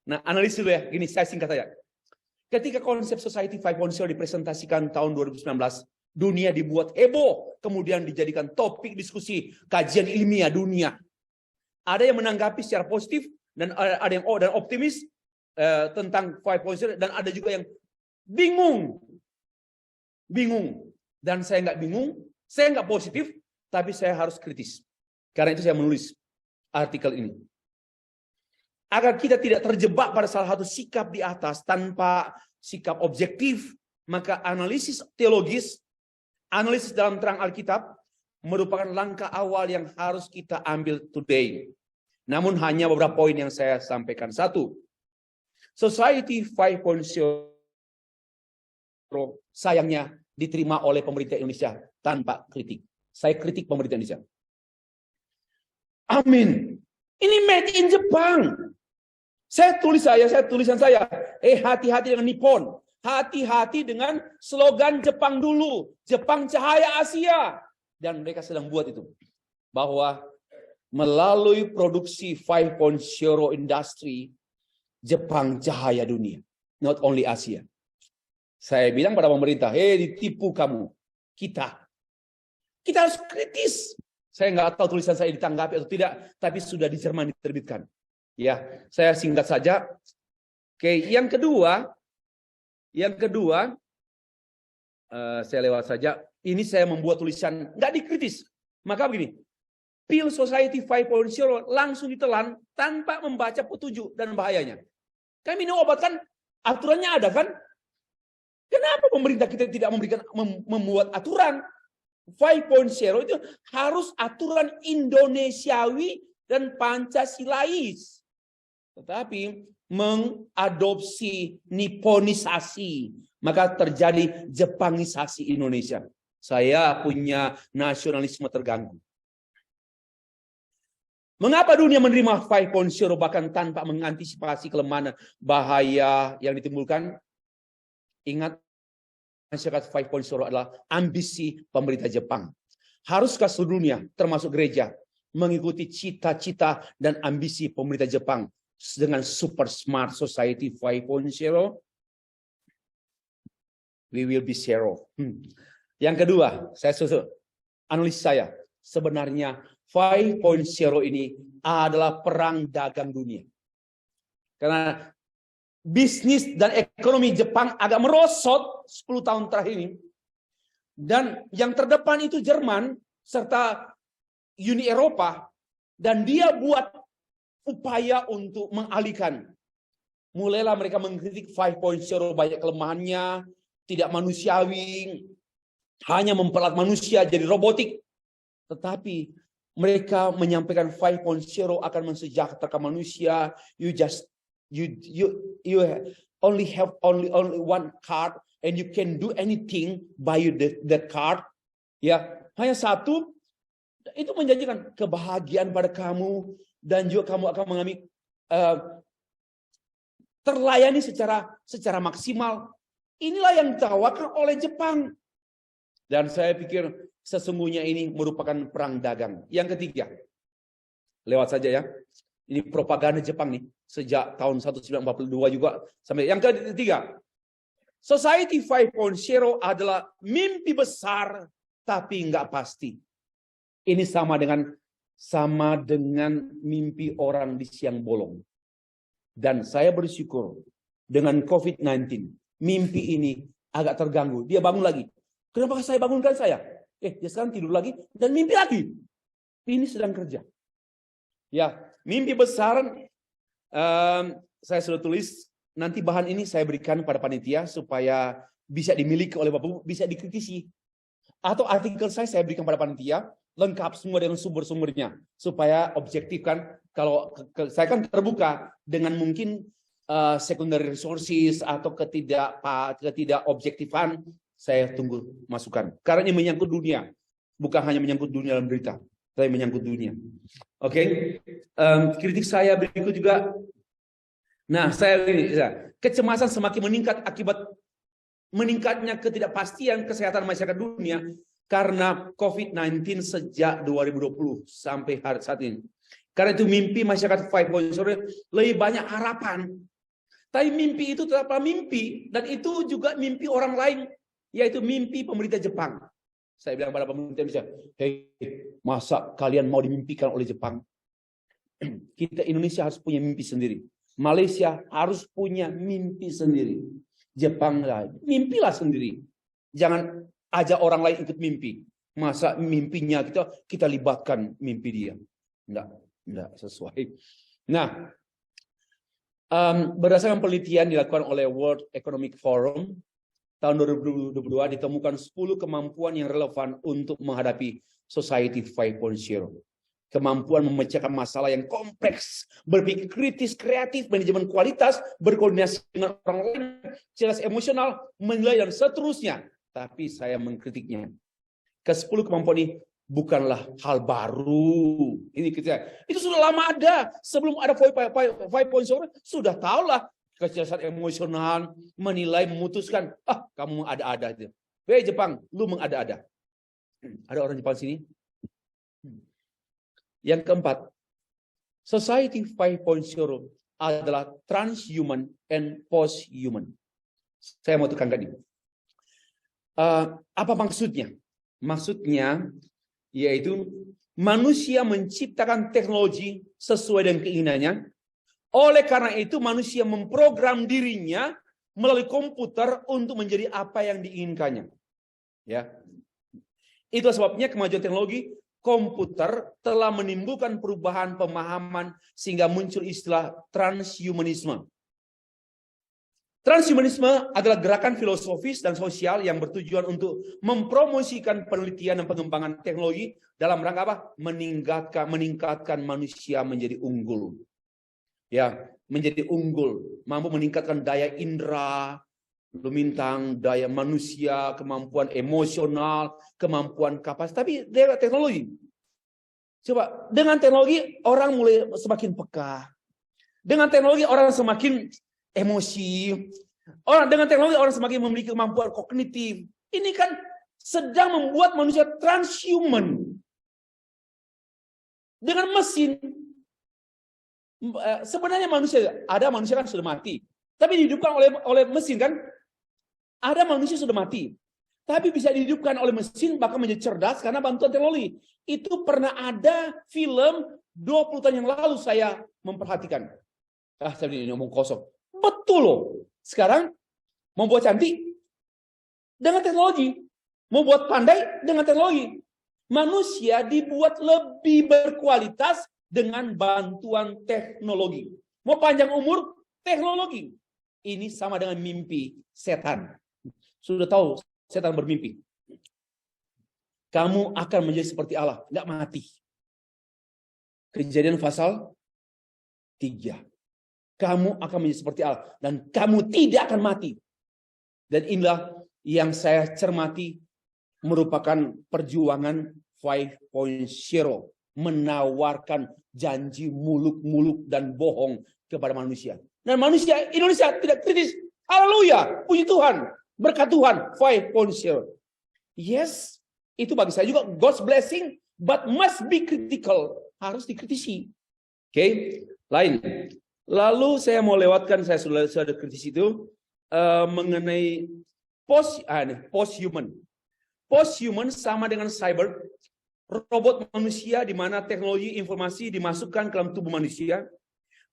Nah, analisis dulu ya. Gini, saya singkat saja. Ketika konsep Society 5.0 dipresentasikan tahun 2019, dunia dibuat heboh, kemudian dijadikan topik diskusi kajian ilmiah dunia. Ada yang menanggapi secara positif, dan ada yang optimis tentang 5.0, dan ada juga yang bingung. Dan saya nggak bingung, saya nggak positif, tapi saya harus kritis. Karena itu saya menulis artikel ini. Agar kita tidak terjebak pada salah satu sikap di atas tanpa sikap objektif, maka analisis teologis, analisis dalam terang Alkitab merupakan langkah awal yang harus kita ambil today. Namun hanya beberapa poin yang saya sampaikan. Satu, Society 5.0 sayangnya diterima oleh pemerintah Indonesia tanpa kritik. Saya kritik pemerintah Indonesia. Amin. Ini made in Jepang. Tulisan saya. Hati-hati dengan Nippon. Hati-hati dengan slogan Jepang dulu. Jepang cahaya Asia. Dan mereka sedang buat itu. Bahwa melalui produksi 5.0 industri, Jepang cahaya dunia. Not only Asia. Saya bilang pada pemerintah, ditipu kamu. Kita harus kritis. Saya nggak tahu tulisan saya ditanggapi atau tidak, tapi sudah di Jerman diterbitkan. Ya, saya singkat saja. Oke, yang kedua, saya lewat saja. Ini saya membuat tulisan nggak dikritis. Maka begini, Peel Society 5.0 langsung ditelan tanpa membaca petunjuk dan bahayanya. Kami minum obat kan aturannya ada kan? Kenapa pemerintah kita tidak membuat aturan? 5.0 itu harus aturan Indonesiawi dan Pancasilais. Tetapi mengadopsi Nipponisasi, maka terjadi Jepangisasi Indonesia. Saya punya nasionalisme terganggu. Mengapa dunia menerima 5.0 bahkan tanpa mengantisipasi kelemahan bahaya yang ditimbulkan? Ingat, masyarakat 5.0 adalah ambisi pemerintah Jepang. Haruskah seluruh dunia, termasuk gereja, mengikuti cita-cita dan ambisi pemerintah Jepang dengan Super Smart Society 5.0? We will be zero. Yang kedua, analis saya, sebenarnya 5.0 ini adalah perang dagang dunia. Karena bisnis dan ekonomi Jepang agak merosot 10 tahun terakhir ini. Dan yang terdepan itu Jerman serta Uni Eropa. Dan dia buat upaya untuk mengalihkan. Mulailah mereka mengkritik 5.0 banyak kelemahannya, tidak manusiawi, hanya memperlat manusia jadi robotik. Tetapi mereka menyampaikan 5.0 akan mensejahterakan manusia. You only have only one card and you can do anything by that card. Ya, hanya satu. Itu menjanjikan kebahagiaan pada kamu dan juga kamu akan mengalami terlayani secara maksimal. Inilah yang ditawarkan oleh Jepang. Dan saya pikir sesungguhnya ini merupakan perang dagang. Yang ketiga, lewat saja ya. Ini propaganda Jepang nih. Sejak tahun 1942 juga. Sampai yang ketiga, Society 5.0 adalah mimpi besar tapi nggak pasti. Ini sama dengan mimpi orang di siang bolong. Dan saya bersyukur dengan COVID-19, mimpi ini agak terganggu. Dia bangun lagi. Kenapa saya bangunkan saya? Dia sekarang tidur lagi dan mimpi lagi. Ini sedang kerja. Ya, mimpi besar. Saya sudah tulis. Nanti bahan ini saya berikan pada panitia supaya bisa dimiliki oleh Bapak Ibu, bisa dikritisi. Atau artikel saya berikan pada panitia, lengkap semua dengan sumber-sumbernya supaya objektif kan. Kalau saya kan terbuka dengan mungkin secondary resources atau ketidakobjektifan, saya tunggu masukan. Karena ini menyangkut dunia, bukan hanya menyangkut dunia dalam berita, tapi menyangkut dunia. Oke. Kritik saya berikut juga. Nah, kecemasan semakin meningkat akibat meningkatnya ketidakpastian kesehatan masyarakat dunia karena COVID-19 sejak 2020 sampai saat ini. Karena itu mimpi masyarakat 5.0 lebih banyak harapan. Tapi mimpi itu tetaplah mimpi. Dan itu juga mimpi orang lain. Yaitu mimpi pemerintah Jepang. Saya bilang pada pemerintah Indonesia, hey, masa kalian mau dimimpikan oleh Jepang? Kita Indonesia harus punya mimpi sendiri. Malaysia harus punya mimpi sendiri. Jepang lah, mimpilah sendiri. Jangan ajak orang lain ikut mimpi. Masa mimpinya kita libatkan mimpi dia. Enggak sesuai. Nah, berdasarkan penelitian dilakukan oleh World Economic Forum tahun 2022 ditemukan 10 kemampuan yang relevan untuk menghadapi Society 5.0. Kemampuan memecahkan masalah yang kompleks, berpikir kritis, kreatif, manajemen kualitas, berkoordinasi dengan orang lain, cerdas emosional, menilai dan seterusnya. Tapi saya mengkritiknya. Ke-10 kemampuan ini bukanlah hal baru. Itu sudah lama ada. Sebelum ada 5.0 sudah tahulah kecerdasan emosional, menilai, memutuskan. Kamu mengada-ada. Hei Jepang, lu mengada-ada. Ada orang Jepang sini? Yang keempat, Society 5.0 adalah transhuman and posthuman. Saya mau tekankan ini. Apa maksudnya? Maksudnya yaitu manusia menciptakan teknologi sesuai dengan keinginannya. Oleh karena itu manusia memprogram dirinya melalui komputer untuk menjadi apa yang diinginkannya. Ya, itu sebabnya kemajuan teknologi komputer telah menimbulkan perubahan pemahaman sehingga muncul istilah transhumanisme. Transhumanisme adalah gerakan filosofis dan sosial yang bertujuan untuk mempromosikan penelitian dan pengembangan teknologi dalam rangka apa? Meningkatkan manusia menjadi unggul. Ya, menjadi unggul, mampu meningkatkan daya indera, lumintang, daya manusia, kemampuan emosional, kemampuan kapasitas, tapi lewat teknologi. Coba, dengan teknologi orang mulai semakin peka. Dengan teknologi orang semakin emosi. Dengan teknologi orang semakin memiliki kemampuan kognitif. Ini kan sedang membuat manusia transhuman. Dengan mesin. Sebenarnya ada manusia kan sudah mati. Tapi dihidupkan oleh mesin kan. Ada manusia sudah mati. Tapi bisa dihidupkan oleh mesin bahkan menjadi cerdas karena bantuan teknologi. Itu pernah ada film 20 tahun yang lalu saya memperhatikan. Saya ini ngomong kosong. Betul loh. Sekarang mau buat cantik dengan teknologi. Mau buat pandai dengan teknologi. Manusia dibuat lebih berkualitas dengan bantuan teknologi. Mau panjang umur, teknologi. Ini sama dengan mimpi setan. Sudah tahu setan bermimpi. Kamu akan menjadi seperti Allah, nggak mati. Kejadian pasal 3. Kamu akan menjadi seperti Allah dan kamu tidak akan mati. Dan inilah yang saya cermati merupakan perjuangan 5.0, menawarkan janji muluk-muluk dan bohong kepada manusia. Dan manusia Indonesia tidak kritis. Haleluya, puji Tuhan, berkat Tuhan 5.0. Yes, itu bagi saya juga God's blessing, but must be critical, harus dikritisi. Oke, lain. Lalu saya mau lewatkan, saya sudah kritisi itu mengenai post-human. Post-human sama dengan cyber, robot manusia di mana teknologi informasi dimasukkan ke dalam tubuh manusia.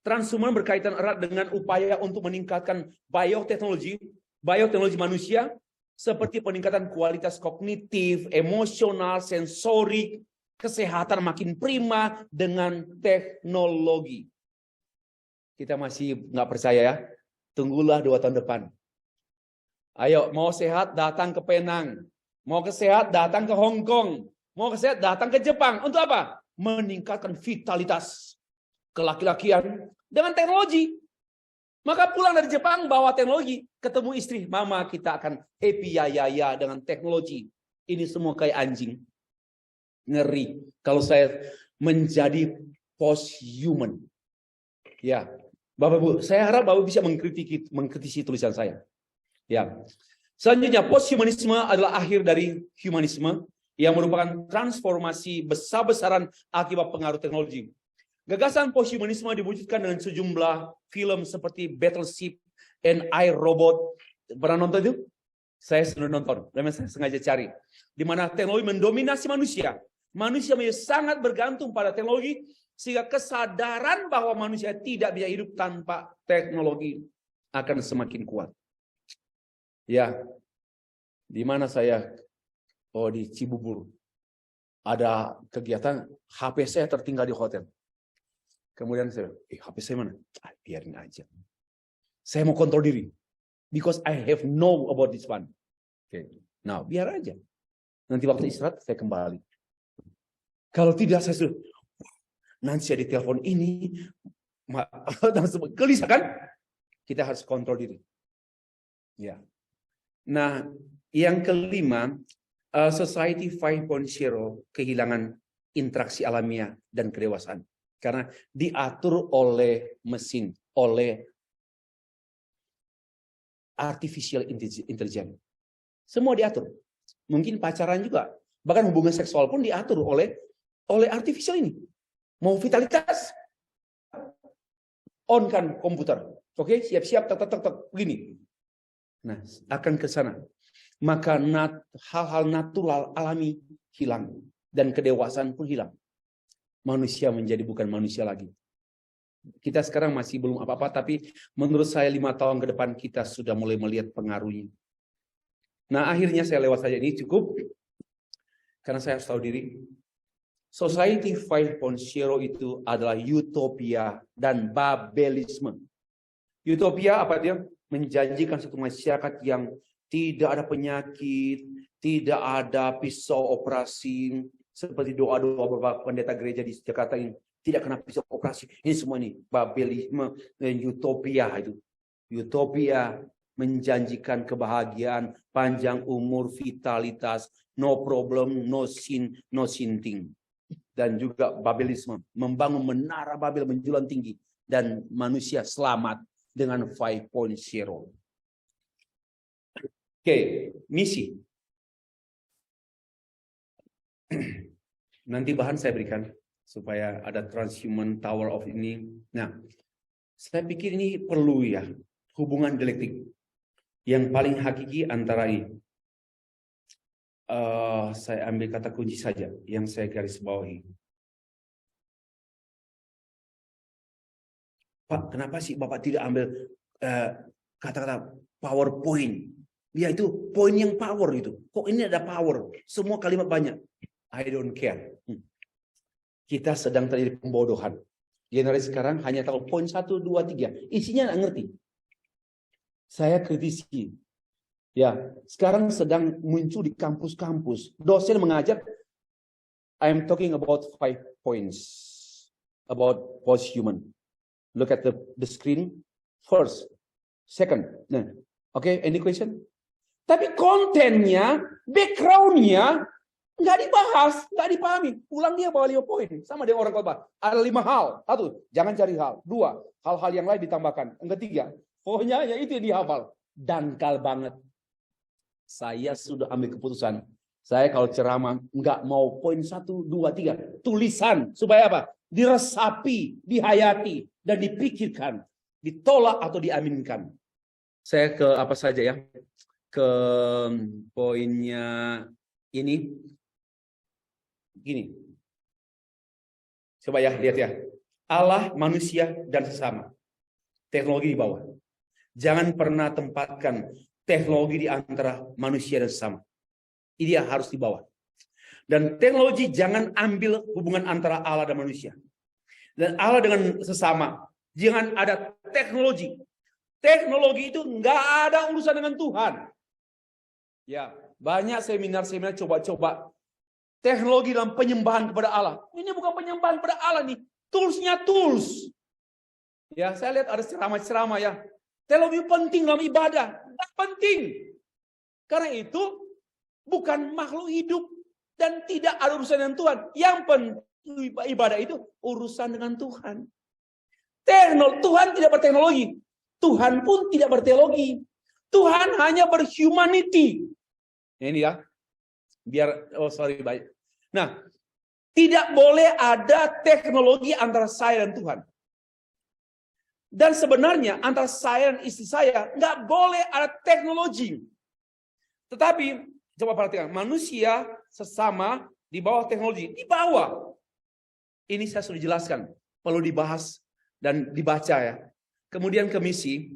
Transhuman berkaitan erat dengan upaya untuk meningkatkan bioteknologi manusia seperti peningkatan kualitas kognitif, emosional, sensorik, kesehatan makin prima dengan teknologi. Kita masih nggak percaya ya? Tunggulah 2 tahun depan. Ayo, mau sehat datang ke Penang. Mau sehat datang ke Hong Kong. Mau sehat datang ke Jepang. Untuk apa? Meningkatkan vitalitas kelaki-lakian dengan teknologi. Maka pulang dari Jepang bawa teknologi. Ketemu istri. Mama, kita akan happy ya dengan teknologi. Ini semua kayak anjing. Ngeri. Kalau saya menjadi post-human. Ya, Bapak Ibu, saya harap Bapak bisa mengkritisi tulisan saya. Ya. Selanjutnya, posthumanisme adalah akhir dari humanisme yang merupakan transformasi besar-besaran akibat pengaruh teknologi. Gagasan posthumanisme diwujudkan dengan sejumlah film seperti Battleship and I, Robot. Pernah nonton itu? Saya sudah nonton, memang saya sengaja cari. Di mana teknologi mendominasi manusia. Manusia menjadi sangat bergantung pada teknologi, sehingga kesadaran bahwa manusia tidak bisa hidup tanpa teknologi akan semakin kuat. Ya, di mana saya? Oh, di Cibubur. Ada kegiatan, HP saya tertinggal di hotel. Kemudian saya, HP saya mana? Biarin aja. Saya mau kontrol diri. Because I have know about this one. Oke. Nah, biar aja. Nanti waktu istirahat, saya kembali. Kalau tidak, saya sudah, nanti saya ditelepon ini, gelisah kan? Kita harus kontrol diri. Ya. Nah, yang kelima, Society 5.0 kehilangan interaksi alamiah dan kedewasaan. Karena diatur oleh mesin, oleh artificial intelligence. Semua diatur. Mungkin pacaran juga. Bahkan hubungan seksual pun diatur oleh artificial ini. Mau vitalitas, on kan komputer. Oke, siap-siap, tek, begini. Nah, akan ke sana. Maka hal-hal natural, alami hilang. Dan kedewasaan pun hilang. Manusia menjadi bukan manusia lagi. Kita sekarang masih belum apa-apa, tapi menurut saya 5 tahun ke depan kita sudah mulai melihat pengaruhnya. Nah, akhirnya saya lewat saja ini cukup. Karena saya harus tahu diri. Society 5.0 itu adalah utopia dan babelisme. Utopia apa dia? Menjanjikan satu masyarakat yang tidak ada penyakit, tidak ada pisau operasi, seperti doa-doa beberapa pendeta gereja di Jakarta yang tidak kena pisau operasi. Ini semua ini babelisme dan utopia itu. Utopia menjanjikan kebahagiaan, panjang umur, vitalitas, no problem, no sin, no sinting. Dan juga babelisme, membangun menara Babel menjulang tinggi dan manusia selamat dengan 5.0. Oke, misi. Nanti bahan saya berikan supaya ada transhuman tower of ini. Nah, saya pikir ini perlu ya, hubungan dialektik yang paling hakiki antara ini. Saya ambil kata kunci saja yang saya garis bawahi. Pak, kenapa sih Bapak tidak ambil kata-kata PowerPoint? Ya itu poin yang power itu. Kok ini ada power? Semua kalimat banyak. I don't care. Kita sedang terjadi pembodohan. Generasi sekarang hanya tahu poin 1, 2, 3. Isinya nggak ngerti. Saya kritisi. Ya, sekarang sedang muncul di kampus-kampus. Dosen mengajar, I am talking about 5 points about post-human. Look at the screen. First, second. Nah, okay, any question? Tapi kontennya, backgroundnya nggak dibahas, nggak dipahami. Pulang dia bawa 5 poin, sama dengan orang khotbah. Ada 5 hal. 1, jangan cari hal. 2, hal-hal yang lain ditambahkan. Yang ketiga, pokoknya ya itu yang dihafal. Dangkal banget. Saya sudah ambil keputusan. Saya kalau ceramah nggak mau poin 1, 2, 3. Tulisan. Supaya apa? Diresapi, dihayati, dan dipikirkan. Ditolak atau diaminkan. Saya ke apa saja ya? Ke poinnya ini. Gini. Coba ya, lihat ya. Allah, manusia, dan sesama. Teknologi di bawah. Jangan pernah tempatkan teknologi di antara manusia dan sesama. Ini harus di bawah. Dan teknologi jangan ambil hubungan antara Allah dan manusia. Dan Allah dengan sesama. Jangan ada teknologi. Teknologi itu nggak ada urusan dengan Tuhan. Ya, banyak seminar-seminar coba-coba teknologi dalam penyembahan kepada Allah. Ini bukan penyembahan kepada Allah nih. Toolsnya tools. Ya, saya lihat ada ceramah-ceramah ya. Teknologi penting dalam ibadah. Tidak penting. Karena itu bukan makhluk hidup. Dan tidak ada urusan dengan Tuhan. Yang penting ibadah itu urusan dengan Tuhan. Tuhan tidak berteknologi. Tuhan pun tidak berteologi. Tuhan hanya berhumanity. Ini ya. Biar, baik. Nah, tidak boleh ada teknologi antara saya dan Tuhan. Dan sebenarnya antara saya dan istri saya nggak boleh ada teknologi. Tetapi coba perhatikan, manusia sesama di bawah teknologi, di bawah. Ini saya sudah jelaskan, perlu dibahas dan dibaca ya. Kemudian ke misi.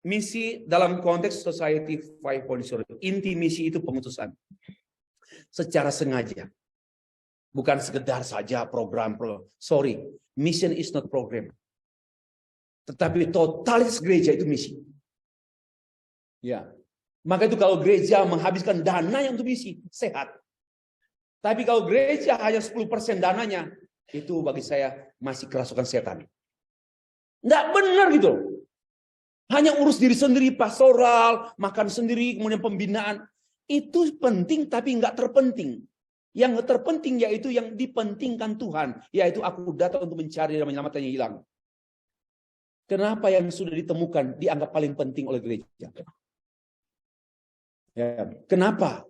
Misi dalam konteks Society 5.0. Inti misi itu pengutusan. Secara sengaja. Bukan sekedar saja program. Sorry, mission is not program. Tetapi totalitas gereja itu misi. Ya, maka itu kalau gereja menghabiskan dananya untuk misi, sehat. Tapi kalau gereja hanya 10% dananya, itu bagi saya masih kerasukan setan. Nggak benar gitu. Hanya urus diri sendiri, pastoral, makan sendiri, kemudian pembinaan. Itu penting tapi nggak terpenting. Yang terpenting yaitu yang dipentingkan Tuhan. Yaitu aku datang untuk mencari dan menyelamatkan yang hilang. Kenapa yang sudah ditemukan dianggap paling penting oleh gereja? Ya, kenapa?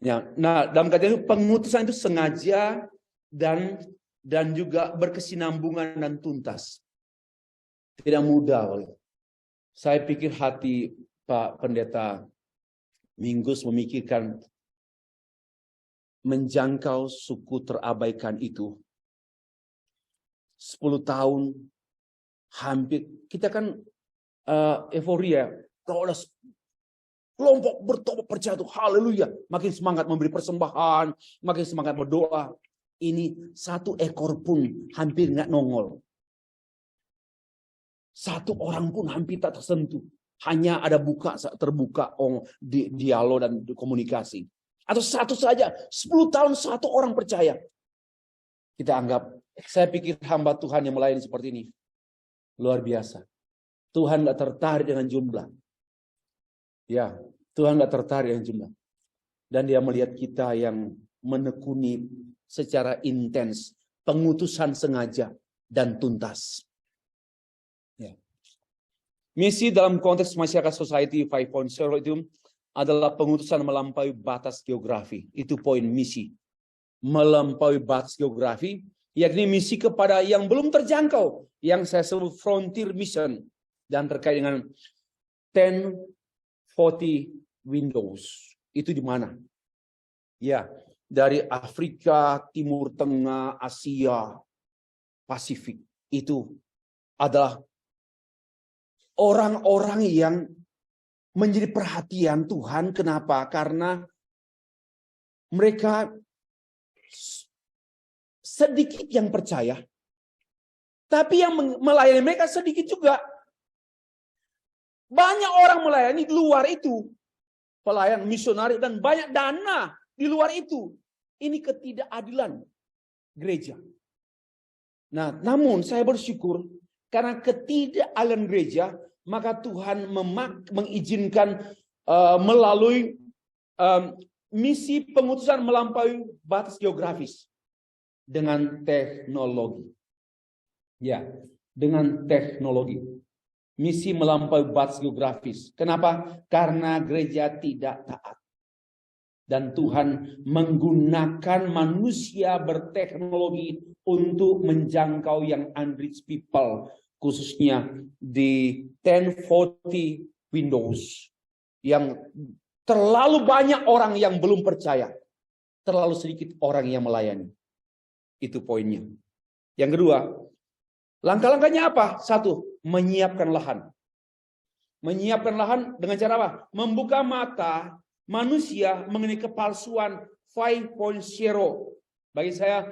Ya, nah, dalam kata itu pengutusan itu sengaja dan juga berkesinambungan dan tuntas. Tidak mudah. Saya pikir hati Pak Pendeta Minggus memikirkan menjangkau suku terabaikan itu 10 tahun hampir kita kan euforia Kalau ada kelompok bertobat percaya tuh, haleluya, makin semangat memberi persembahan, makin semangat berdoa. Ini 1 ekor pun hampir nggak nongol. 1 orang pun hampir tak tersentuh. Hanya ada terbuka dialog dan komunikasi. Atau 1 saja, 10 tahun 1 orang percaya. Kita anggap, saya pikir hamba Tuhan yang melayani seperti ini luar biasa. Tuhan nggak tertarik dengan jumlah. Ya, Tuhan nggak tertarik dengan jumlah. Dan Dia melihat kita yang menekuni secara intens, pengutusan sengaja dan tuntas. Ya. Misi dalam konteks masyarakat society 5.0 itu adalah pengutusan melampaui batas geografi. Itu poin misi. Melampaui batas geografi, yakni misi kepada yang belum terjangkau, yang saya sebut frontier mission, dan terkait dengan 1040 windows. Itu di mana? Ya, dari Afrika, Timur Tengah, Asia, Pasifik. Itu adalah orang-orang yang menjadi perhatian Tuhan. Kenapa? Karena mereka sedikit yang percaya, tapi yang melayani mereka sedikit juga. Banyak orang melayani di luar itu, pelayan misionari, dan banyak dana di luar itu. Ini ketidakadilan gereja. Nah, namun saya bersyukur karena ketidakadilan gereja, maka Tuhan mengizinkan melalui misi pengutusan melampaui batas geografis dengan teknologi. Ya, dengan teknologi. Misi melampaui batas geografis. Kenapa? Karena gereja tidak taat. Dan Tuhan menggunakan manusia berteknologi untuk menjangkau yang unreached people, khususnya di 1040 windows, yang terlalu banyak orang yang belum percaya, terlalu sedikit orang yang melayani. Itu poinnya. Yang kedua, langkah-langkahnya apa? 1, menyiapkan lahan. Menyiapkan lahan dengan cara apa? Membuka mata manusia mengenai kepalsuan 5.0. Bagi saya,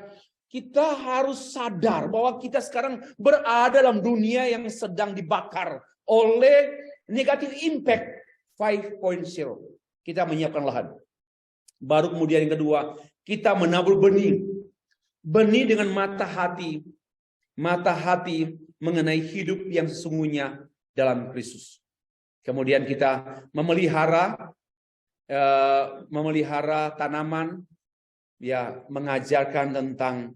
kita harus sadar bahwa kita sekarang berada dalam dunia yang sedang dibakar oleh negative impact 5.0. Kita menyiapkan lahan. Baru kemudian yang kedua, kita menabur benih. Benih dengan mata hati mengenai hidup yang sesungguhnya dalam Kristus. Kemudian kita memelihara tanaman, ya, mengajarkan tentang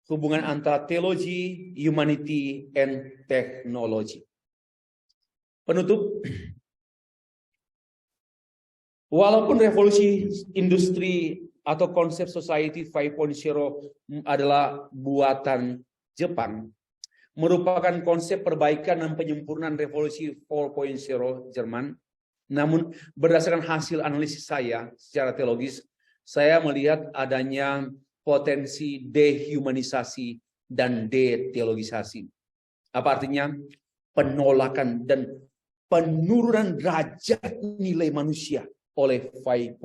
hubungan antara teologi, humanity, and technology. Penutup, walaupun revolusi industri atau konsep society 5.0 adalah buatan Jepang, merupakan konsep perbaikan dan penyempurnaan revolusi 4.0 Jerman. Namun berdasarkan hasil analisis saya secara teologis, saya melihat adanya potensi dehumanisasi dan deteologisasi. Apa artinya? Penolakan dan penurunan derajat nilai manusia oleh 5.0.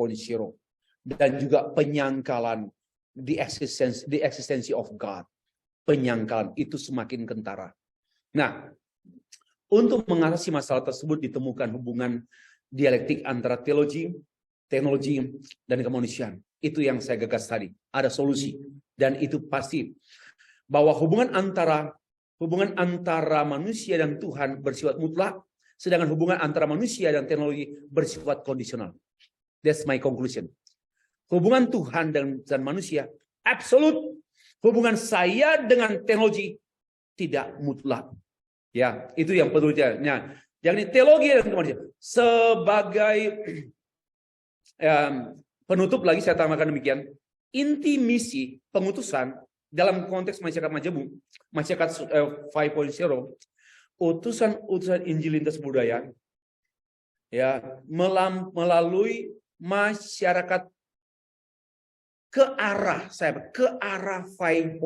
Dan juga penyangkalan the existence of God. Penyangkalan itu semakin kentara. Nah, untuk mengatasi masalah tersebut ditemukan hubungan dialektik antara teologi, teknologi, dan kemanusiaan. Itu yang saya gagas tadi. Ada solusi. Dan itu pasti bahwa hubungan antara manusia dan Tuhan bersifat mutlak, sedangkan hubungan antara manusia dan teknologi bersifat kondisional. That's my conclusion. Hubungan Tuhan dan manusia absolut. Hubungan saya dengan teknologi tidak mutlak. Ya, itu yang perlu dijaga. Jadi teologi dan kemanusiaan. Sebagai penutup lagi saya tambahkan demikian. Inti misi pengutusan dalam konteks masyarakat majemuk, masyarakat 5.0, utusan Injil lintas budaya, ya, melalui masyarakat ke arah 5.0.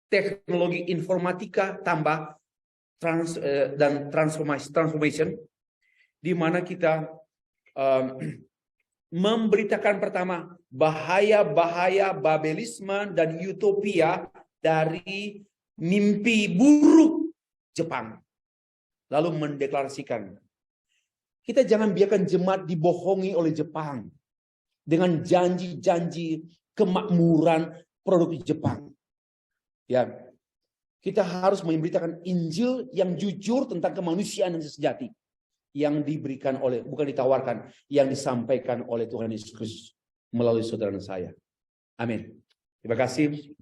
Teknologi informatika tambah dan transformation, di mana kita memberitakan pertama bahaya-bahaya Babelisme dan utopia dari mimpi buruk Jepang. Lalu mendeklarasikan, kita jangan biarkan jemaat dibohongi oleh Jepang dengan janji-janji kemakmuran produk Jepang. Ya, kita harus memberitakan Injil yang jujur tentang kemanusiaan yang sejati, yang diberikan oleh, bukan ditawarkan, yang disampaikan oleh Tuhan Yesus Kristus melalui saudara saya. Amin. Terima kasih.